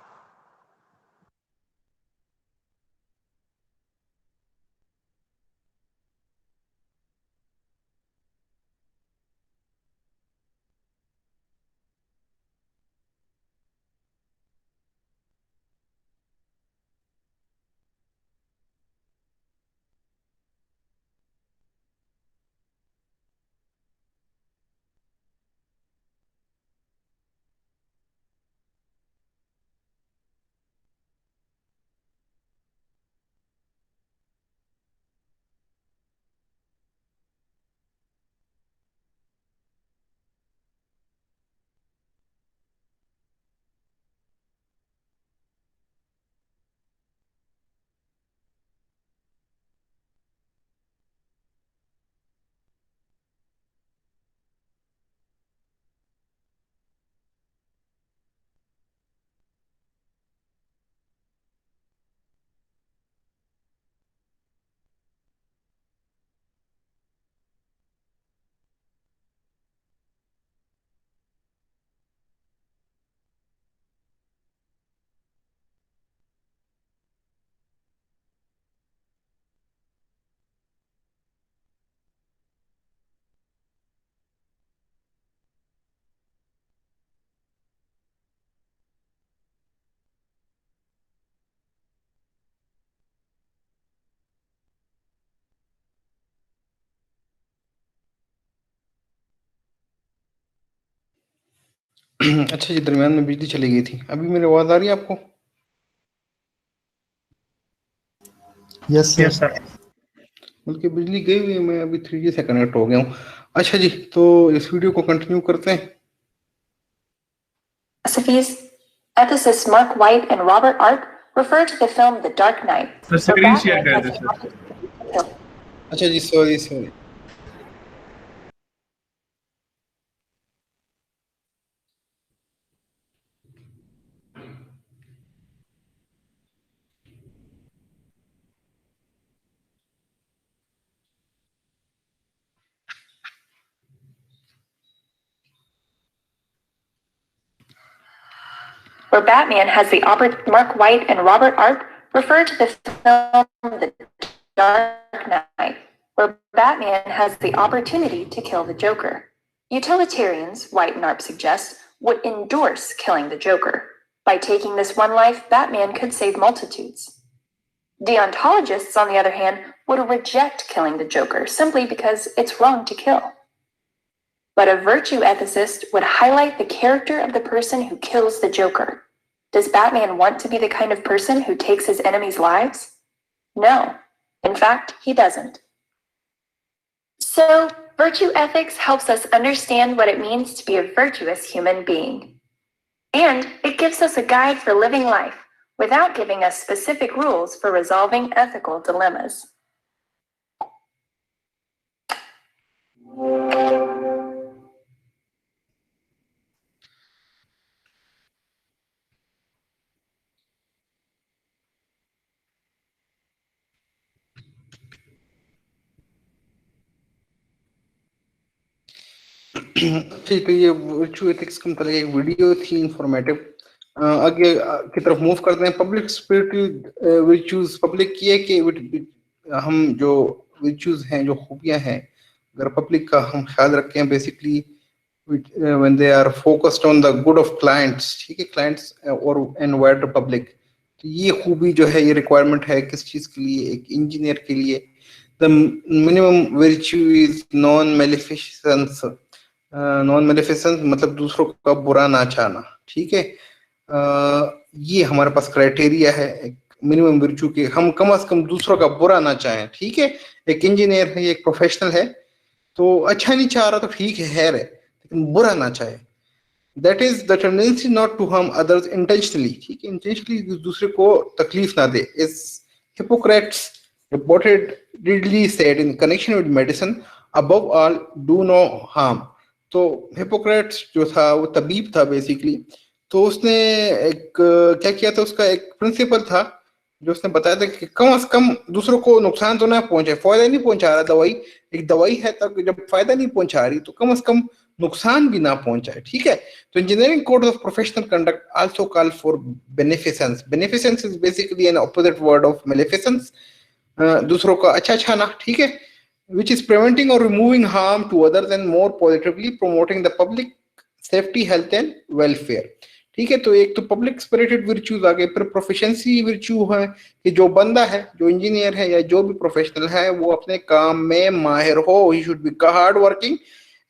अच्छा जी, दरमियान में बिजली चली गई थी। अभी मेरी आवाज आ रही है आपको? Yes yes sir. सर। बल्कि बिजली गई हुई है, मैं अभी 3G से कनेक्ट हो गया हूँ। अच्छा जी, तो इस वीडियो को कंटिन्यू करते हैं। Philosophies, ethicists Mark White and Robert Arp refer to the film The Dark Knight, सर where स्क्रीन शेयर Batman कर has दे the सर। opportunity to kill. अच्छा जी, sorry sorry. Where Batman has the Mark White and Robert Arp refer to the film The Dark Knight, where Batman has the opportunity to kill the Joker. Utilitarians, White and Arp suggest, would endorse killing the Joker. By taking this one life, Batman could save multitudes. Deontologists, on the other hand, would reject killing the Joker simply because it's wrong to kill. But a virtue ethicist would highlight the character of the person who kills the Joker. Does Batman want to be the kind of person who takes his enemies' lives? No. In fact, he doesn't. So, virtue ethics helps us understand what it means to be a virtuous human being. And it gives us a guide for living life without giving us specific rules for resolving ethical dilemmas. ठीक है, ये virtual ethics का मतलब एक video थी informative. आगे की तरफ मूव करते हैं। पब्लिक स्पिरिचुअल वर्चूज, पब्लिक की है कि हम जो वर्चूज हैं, जो खूबियां हैं, अगर पब्लिक का हम ख्याल रखें, basically when they are focused on the good of clients, ठीक है, clients और and wider public, तो ये खूबी जो है, ये रिक्वायरमेंट है किस चीज के लिए? एक इंजीनियर के लिए। the minimum virtue is non maleficence। Non maleficence मतलब दूसरों का बुरा ना चाहना, ठीक है। ये हमारे पास क्राइटेरिया है एक मिनिमम वर्च्यू के, हम कम से कम दूसरों का बुरा ना चाहें, ठीक है। एक इंजीनियर है, एक प्रोफेशनल है, तो अच्छा नहीं चाह रहा तो ठीक है रे, लेकिन बुरा ना चाहे। That is the tendency not to harm others intentionally, ठीक है, इंटेंशनली दूसरे को तकलीफ ना दे। As Hippocrates reportedly said in connection with medicine, above all, do no harm. तो हिपोक्रेट्स जो था वो तबीब था बेसिकली, तो उसने एक क्या किया था, उसका एक प्रिंसिपल था जो उसने बताया था कि कम से कम दूसरों को नुकसान तो ना पहुंचे, फायदा नहीं पहुंचा रहा दवाई, एक दवाई है तब जब फायदा नहीं पहुंचा रही तो कम से कम नुकसान भी ना पहुंचाए, ठीक है। तो engineering code of professional conduct also call for beneficence. Beneficence is basically an opposite word of maleficence, दूसरों का अच्छा छाना, ठीक है, which is preventing or removing harm to others and more positively promoting the public safety, health and welfare, ठीक है। तो एक तो पब्लिक स्पिरिटेड वर्च्यूज आ गए, फिर प्रोफिशिएंसी वर्च्यू है कि जो बंदा है, जो इंजीनियर है या जो भी प्रोफेशनल है, वो अपने काम में माहिर हो, ही should B hard working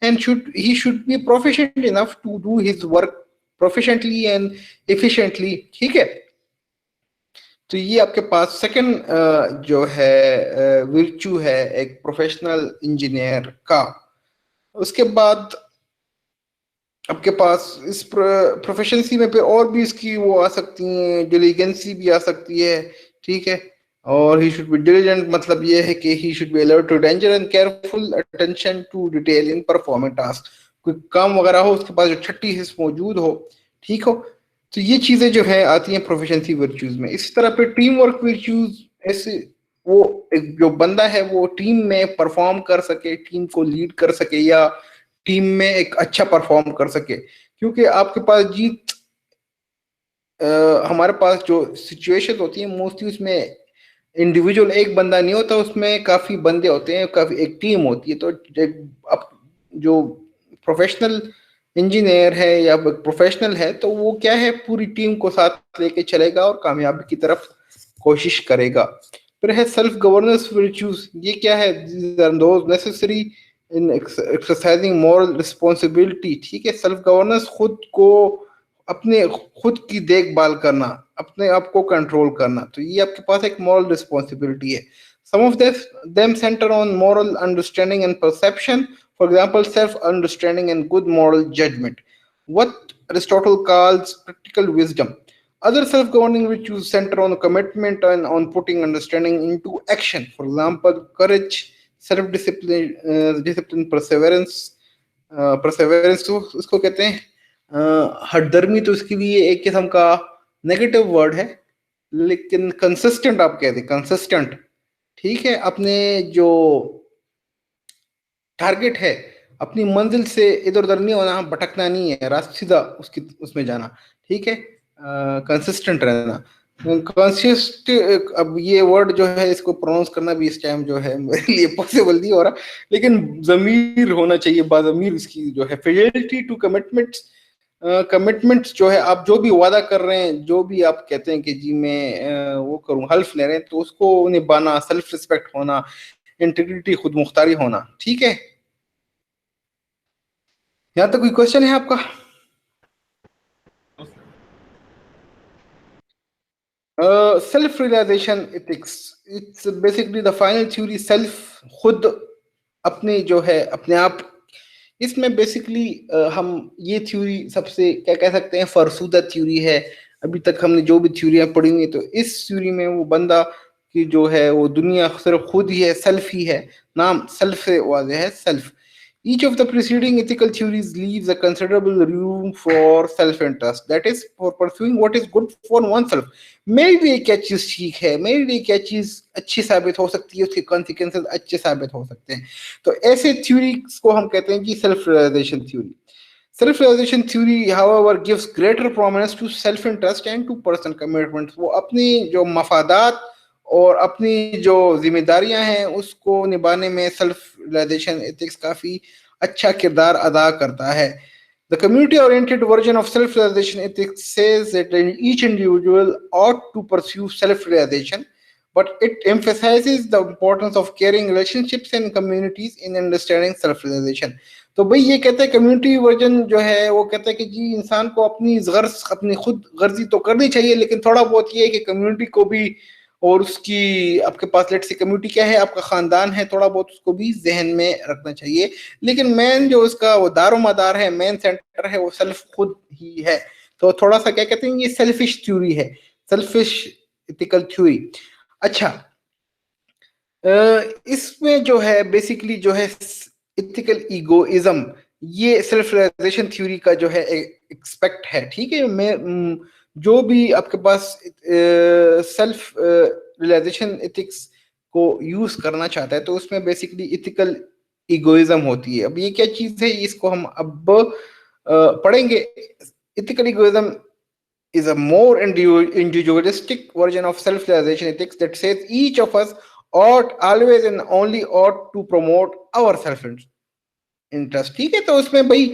and he should be proficient enough to do his work proficiently and efficiently, ठीक है। तो ये आपके पास सेकंड जो है विर्चू है एक प्रोफेशनल इंजीनियर का। उसके बाद आपके पास इस प्रोफेशनसी में पे और भी इसकी वो आ सकती हैं, डिलीजेंसी भी आ सकती है, ठीक है। और ही शुड बी डिलीजेंट मतलब ये है कि he should be alert to danger and careful attention to detail in performing task. कोई काम वगैरह हो उसके पास जो छठी हिस्स मौजूद हो, ठीक हो। तो ये चीजें जो है आती हैं प्रोफिशिएंसी वर्च्यूज में। इसी तरह पे टीम वर्क वर्च्यूज, ऐसे वो एक जो बंदा है वो टीम में परफॉर्म कर सके, टीम को लीड कर सके या टीम में एक अच्छा परफॉर्म कर सके, क्योंकि आपके पास जीत हमारे पास जो सिचुएशन होती है मोस्टली उसमें इंडिविजुअल एक बंदा नहीं होता, उसमें काफी बंदे होते हैं, काफी एक टीम होती है। तो अब जो प्रोफेशनल इंजीनियर है या प्रोफेशनल है तो वो क्या है, पूरी टीम को साथ लेके चलेगा और कामयाबी की तरफ कोशिश करेगा। फिर है सेल्फ गवर्नेंस वर्च्यूज, ये क्या है, those necessary in exercising moral responsibility, ठीक है। सेल्फ गवर्नेंस खुद को अपने खुद की देखभाल करना, अपने आप को कंट्रोल करना, तो ये आपके पास एक मॉरल रिस्पॉन्सिबिलिटी है। सम of them center on moral understanding and perception, for example self understanding and good moral judgment, what Aristotle calls practical wisdom. Other self-governing virtues center on commitment and on putting understanding into action, for example courage, self-discipline, discipline, perseverance। Perseverance तो इसको कहते हैं हठधर्मी, तो इसके लिए एक किस्म का नेगेटिव वर्ड है, लेकिन कंसिस्टेंट आप कहते हैं, कंसिस्टेंट, ठीक है। अपने जो टारगेट है, अपनी मंजिल से इधर उधर नहीं होना, भटकना नहीं है, रास्ता सीधा उसकी उसमें जाना, ठीक है। कंसिस्टेंट रहना, कॉन्शियस। अब ये वर्ड जो है इसको प्रोनाउंस करना भी इस टाइम जो है मेरे लिए पॉसिबल नहीं हो रहा, लेकिन जमीर होना चाहिए, बाजमीर इसकी जो है, फिडेलिटी टू कमिटमेंट्स। कमिटमेंट्स जो है, आप जो भी वादा कर रहे हैं, जो भी आप कहते हैं कि जी मैं वो करूं, हल्फ ले रहे हैं, तो उसको निभाना, सेल्फ रिस्पेक्ट होना, इंटीग्रिटी, खुद मुख्तारी होना, ठीक है। यहाँ तक कोई क्वेश्चन है आपका? Self realization ethics, it's basically the final theory, self, खुद अपने जो है अपने आप। इसमें बेसिकली हम ये थ्योरी सबसे क्या कह सकते हैं, फरसुदा थ्योरी है। अभी तक हमने जो भी थ्योरियां पढ़ी हुई, तो इस थ्योरी में वो बंदा की जो है वो दुनिया सिर्फ खुद ही है, सेल्फ ही है, नाम सेल्फ से वाज़ेह है, self. Each of the preceding ethical theories leaves a considerable room for self-interest, that is, for pursuing what is good for oneself. मेरे लिए क्या चीज ठीक है, मेरे लिए क्या चीज अच्छी साबित हो सकती है, उसके कॉन्सिक्वेंसेस अच्छे साबित हो सकते हैं। तो ऐसे थ्योरीज को हम कहते हैं कि self realization theory. Self realization theory however gives greater prominence to self interest and to personal commitments। वो अपनी जो मफादात और अपनी जो जिम्मेदारियां हैं उसको निभाने में सेल्फ रियलाइजेशन एथिक्स काफी अच्छा किरदार अदा करता है। The community-oriented version of self-realization ethics says that each individual ought to pursue self-realization, but it emphasizes the importance of caring relationships and communities in understanding self-realization। तो भाई ये कहता है कम्युनिटी वर्जन जो है वो कहता है कि जी इंसान को अपनी गर्ज, अपनी खुद गर्जी तो करनी चाहिए, लेकिन थोड़ा बहुत ये है कि कम्युनिटी को भी, और उसकी आपके पास लेट से कम्युनिटी क्या है, आपका खानदान है, थोड़ा बहुत उसको भी जहन में रखना चाहिए। लेकिन मेन जो उसका वो दारो मदार है, मेन सेंटर है, वो सेल्फ खुद ही है। तो थोड़ा सा क्या कहते हैं, ये सेल्फिश थ्योरी है, सेल्फिश एथिकल थ्योरी। अच्छा, इसमें जो है बेसिकली जो है इथिकल ईगोइज्म, ये सेल्फ रियलाइजेशन थ्योरी का जो है एक्सपेक्ट है, ठीक है। जो भी आपके पास सेल्फ रियलाइजेशन एथिक्स को यूज करना चाहता है तो उसमें बेसिकली इथिकल ईगोइज्म होती है। अब ये क्या चीज है, इसको हम अब पढ़ेंगे। Ethical egoism is a more individualistic version of self-realization ethics that says each of us ought always and only ought to promote our self-interest, ठीक है। तो उसमें भाई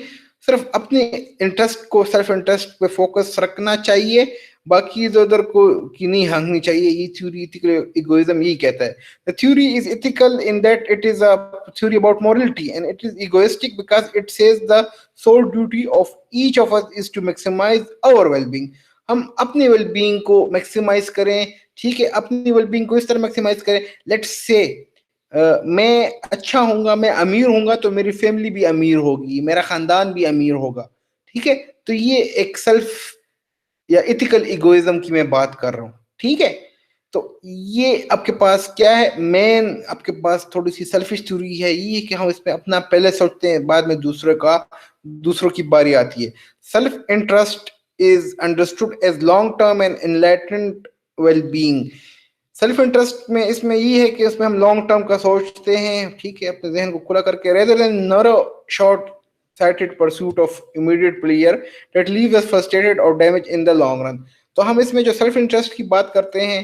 सिर्फ अपने इंटरेस्ट को, सेल्फ इंटरेस्ट पे फोकस रखना चाहिए, बाकी इधर उधर को की नहीं हांगनी चाहिए। ये थ्योरी इथिकल इगोइज्म यही कहता है। The theory is ethical in that it is a theory about morality and it is egoistic because it says the sole duty of each of us is to maximize our well-being। हम अपने wellbeing को maximise करें, ठीक है। अपनी wellbeing को इस तरह मैक्सिमाइज करें, लेट्स से मैं अच्छा होऊंगा, मैं अमीर होऊंगा तो मेरी फैमिली भी अमीर होगी, मेरा खानदान भी अमीर होगा, ठीक है। तो ये एक सेल्फ या इथिकल इगोइज्म की मैं बात कर रहा हूं, ठीक है। तो ये आपके पास क्या है, मेन आपके पास थोड़ी सी सेल्फिश थ्योरी है ये कि हम इसमें अपना पहले सोचते हैं, बाद में दूसरों की बारी आती है। Self interest is understood as long term and enlightened well being. Self interest में इसमें ये है कि उसमें हम लॉन्ग टर्म का सोचते हैं, ठीक है, अपने जहन को खुला करके, rather than narrow short sighted pursuit of immediate pleasure that leaves us frustrated or damaged in the long run। तो हम इसमें जो सेल्फ इंटरेस्ट की बात करते हैं,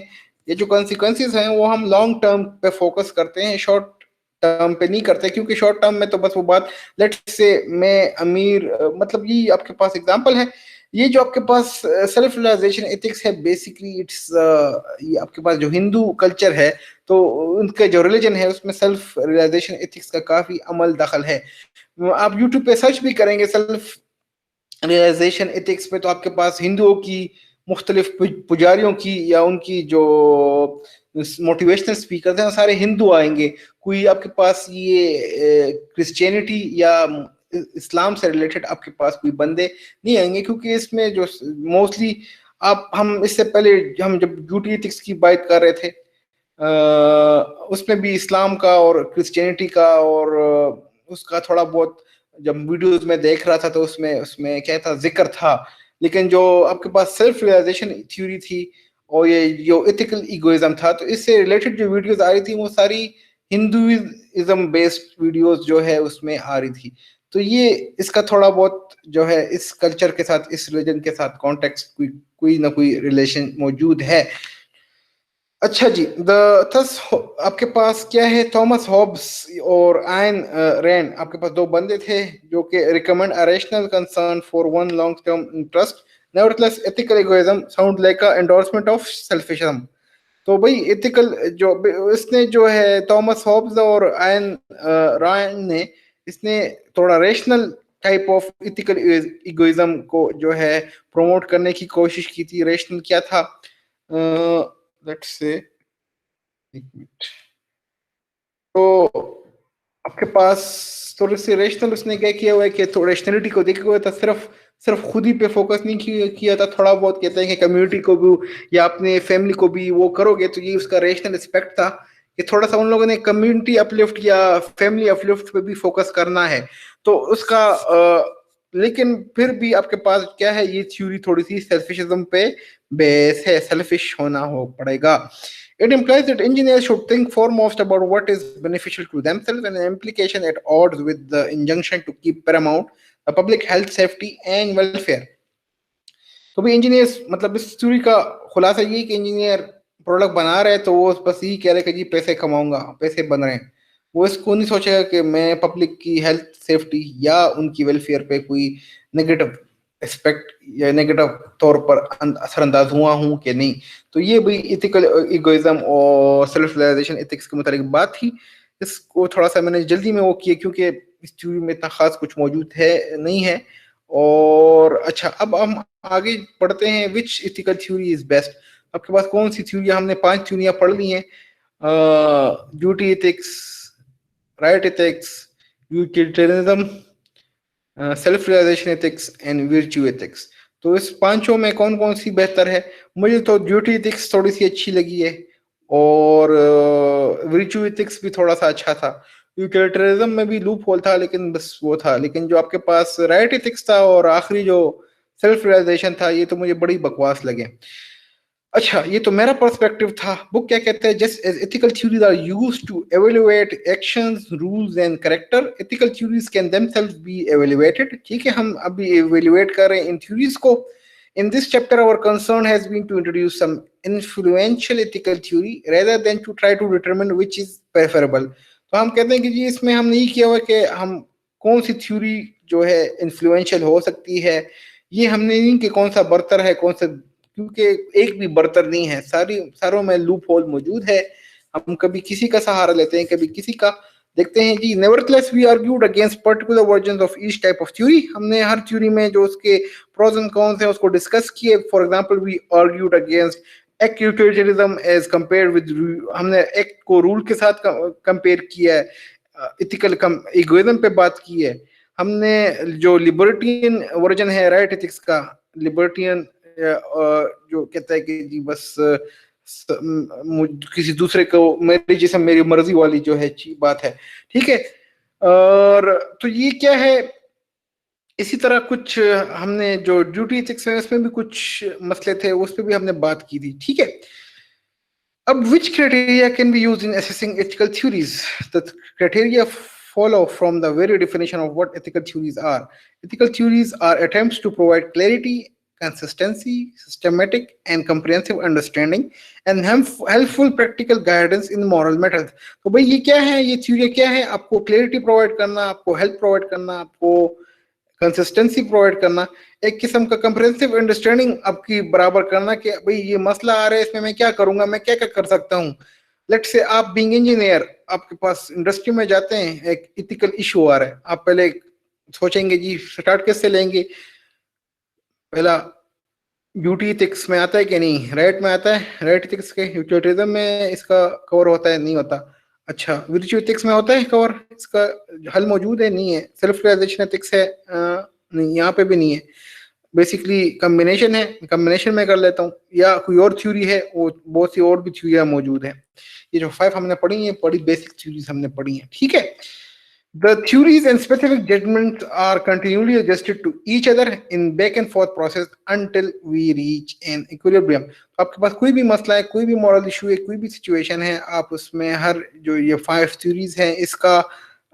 ये जो कॉन्सिक्वेंसेस हैं वो हम लॉन्ग टर्म पे फोकस करते हैं, शॉर्ट टर्म पे नहीं करते। क्योंकि शॉर्ट टर्म में तो बस वो बात, लेट्स से मैं अमीर, मतलब ये आपके पास एग्जांपल है। ये जो आपके पास सेल्फ रियलाइजेशन एथिक्स है, बेसिकली इट्स ये आपके पास जो हिंदू कल्चर है तो उनका जो रिलीजन है उसमें सेल्फ रियलाइजेशन एथिक्स का काफी अमल दखल है। आप यूट्यूब पे सर्च भी करेंगे सेल्फ रियलाइजेशन एथिक्स पे तो आपके पास हिंदुओं की मुख्तलिफ पुजारियों की या उनकी जो मोटिवेशनल स्पीकर हैं सारे हिंदू आएंगे। कोई आपके पास ये क्रिश्चियनिटी या इस्लाम से रिलेटेड आपके पास कोई बंदे नहीं आएंगे, क्योंकि इसमें जो मोस्टली हम इससे पहले हम जब ड्यूटी एथिक्स की बात कर रहे थे उसमें भी इस्लाम का और क्रिश्चियनिटी का और उसका थोड़ा बहुत जब वीडियोस में देख रहा था तो उसमें उसमें क्या था, जिक्र था। लेकिन जो आपके पास सेल्फ रियलाइजेशन थ्योरी थी और ये जो इथिकल इगोइज्म था, तो इससे रिलेटेड जो वीडियोस आ रही थी वो सारी हिंदुइज्म बेस्ड वीडियोस जो है उसमें आ रही थी। तो ये इसका थोड़ा बहुत जो है इस कल्चर के साथ, इस रिलीजन के साथ कॉन्टेक्स्ट कोई ना कोई रिलेशन मौजूद है। अच्छा जी, थस आपके पास क्या है, थॉमस हॉब्स और आयन रैंड, आपके पास दो बंदे थे जो कि recommend a rational concern for one long term interest, nevertheless ethical egoism sound like a endorsement of selfishness. तो भाई एथिकल जो इसने जो है थॉमस हॉब्स और आयन रैंड ने, इसने थोड़ा rational type of ethical egoism को जो है प्रमोट करने की कोशिश की थी। रेशनल क्या था, लेट्स से एक मिनट, तो आपके पास थोड़े से रेशनल उसने क्या किया हुआ है कि थोड़ा रेशनलिटी को देखा हुआ था, सिर्फ सिर्फ खुद ही पे फोकस नहीं किया था, थोड़ा बहुत कहते हैं कि कम्युनिटी को भी या अपने फैमिली को भी वो करोगे, तो ये उसका रेशनल एस्पेक्ट था कि थोड़ा सा उन लोगों ने कम्युनिटी अपलिफ्ट या फैमिली अपलिफ्ट पे भी फोकस करना है। तो उसका लेकिन फिर भी आपके पास क्या है, ये थ्योरी थोड़ी सी सेल्फिशिज्म पे बेस है, सेल्फिश होना हो पड़ेगा। It implies that engineers should think foremost about what is beneficial to themselves, and an implication at odds with the injunction to keep paramount the public health, safety, and welfare। तो भी engineers, मतलब इस theory का खुलासा ये कि engineer product बना रहे हैं तो वो बस यही कह रहे हैं कि जी पैसे कमाऊंगा, पैसे बन रहे हैं। वो इसको नहीं सोचेगा कि मैं पब्लिक की हेल्थ, सेफ्टी या उनकी वेलफेयर पे कोई नेगेटिव एस्पेक्ट या नेगेटिव तौर पर असरअंदाज हुआ हूँ कि नहीं। तो ये भी इथिकल इगोइज्म और सेल्फ रियलाइजेशन एथिक्स के मुताबिक बात थी। इसको थोड़ा सा मैंने जल्दी में वो किया क्योंकि इस थ्योरी में इतना खास कुछ मौजूद है नहीं है। और अच्छा, अब हम आगे पढ़ते हैं, विच इथिकल थ्योरी इज बेस्ट। आपके पास कौन सी थ्योरी, हमने 5 थ्योरियां पढ़ ली हैं, duty ethics, right ethics, utilitarianism, self realization ethics and virtue ethics. तो इस पांचों में कौन कौन सी बेहतर है? मुझे तो ड्यूटी एथिक्स थोड़ी सी अच्छी लगी है और वर्च्यू एथिक्स भी थोड़ा सा अच्छा था। यूटिलिटरिज्म में भी लूप होल था, लेकिन बस वो था। लेकिन जो आपके पास राइट एथिक्स था और आखिरी जो सेल्फ रियलाइजेशन था, ये तो मुझे बड़ी बकवास लगे। अच्छा, ये तो मेरा पर्सपेक्टिव था। बुक क्या कहते हैं? Just as ethical theories are used to evaluate actions, rules and character, ethical theories can themselves be evaluated. ठीक है, हम अभी एवेल्युएट कर रहे हैं इन थ्योरीज को। In this chapter, our concern has been to introduce some influential ethical theory rather than to try to determine which is preferable. तो हम कहते हैं कि जी इसमें हमने ये किया हुआ कि हम कौन सी थ्योरी जो है इन्फ्लुएंशियल हो सकती है, ये हमने नहीं कि कौन सा बरतर है कौन सा, क्योंकि एक भी बरतर नहीं है, सारों में लूप होल मौजूद है। हम कभी किसी का सहारा लेते हैं, कभी किसी का। देखते हैं जी, nevertheless we argued against particular version of each type of theory. हमने हर थ्योरी में जो उसके प्रोज एंड कॉन्स है उसको डिस्कस किए। For example, we argued against act utilitarianism as compare with, हमने एक्ट को रूल के साथ कंपेयर किया है। इथिकल इगोइज्म पे बात की है हमने। जो लिबर्टियन वर्जन है राइट एथिक्स का, लिबर्टियन जो कहता है कि जी बस किसी दूसरे को मेरी जिसम मेरी मर्जी वाली जो है बात है। ठीक है, और तो ये क्या है, इसी तरह कुछ हमने जो ड्यूटी एथिक्स है उसमें भी कुछ मसले थे, उस पर भी हमने बात की थी। ठीक है, अब which criteria can be used in assessing ethical theories? The criteria follow from the very definition of what ethical theories are. Ethical theories are attempts to provide clarity, consistency, systematic and comprehensive understanding and helpful practical guidance in moral matters. तो भाई ये क्या है, ये theory क्या है? आपको clarity provide करना, आपको हेल्प प्रोवाइड करना, आपको कंसिस्टेंसी प्रोवाइड करना, एक किस्म का कंप्रेहेंसिव अंडरस्टैंडिंग आपकी बराबर करना कि भाई ये मसला आ रहा है, इसमें मैं क्या करूंगा, मैं क्या क्या कर सकता हूँ। लेट्स से आप बीइंग इंजीनियर, आपके पास इंडस्ट्री में जाते हैं, एक इथिकल इशू आ रहा है, आप पहले सोचेंगे जी स्टार्ट कैसे लेंगे। पहला ड्यूटी एथिक्स में आता है कि नहीं, राइट में आता है, राइट एथिक्स के यूटिलिटरिज्म में इसका कवर होता है, नहीं होता। अच्छा, वर्च्यू एथिक्स में होता है कवर, इसका हल मौजूद है, नहीं है। सेल्फ रियलाइजेशन एथिक्स है, नहीं, यहाँ पे भी नहीं है। बेसिकली कम्बिनेशन है, कम्बिनेशन में कर लेता हूँ, या कोई और थ्योरी है, वो बहुत सी और भी थ्योरियाँ मौजूद हैं। ये जो 5 हमने पढ़ी है, बड़ी बेसिक थ्योरीज हमने पढ़ी हैं। ठीक है, the theories and specific judgments are continually adjusted to each other in back and forth process until we reach an equilibrium. तो आपके पास कोई भी मसला है, कोई भी मॉरल इशू है, कोई भी सिचुएशन है, आप उसमें हर जो ये 5 थ्योरीज हैं इसका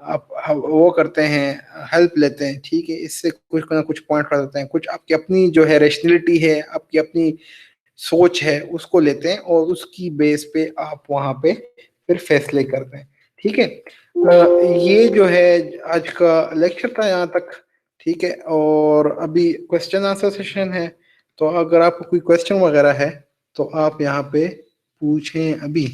आप वो करते हैं, हेल्प लेते हैं। ठीक है, इससे कुछ ना कुछ पॉइंट बताते हैं, कुछ आपकी अपनी जो है रैशनैलिटी है, आपकी अपनी सोच है, उसको लेते हैं और उसकी बेस पे आप वहां पे फिर फैसले करते हैं। ठीक है, ये जो है आज का लेक्चर था यहाँ तक। ठीक है, और अभी क्वेश्चन आंसर सेशन है, तो अगर आपको कोई क्वेश्चन वगैरह है तो आप यहाँ पे पूछें अभी।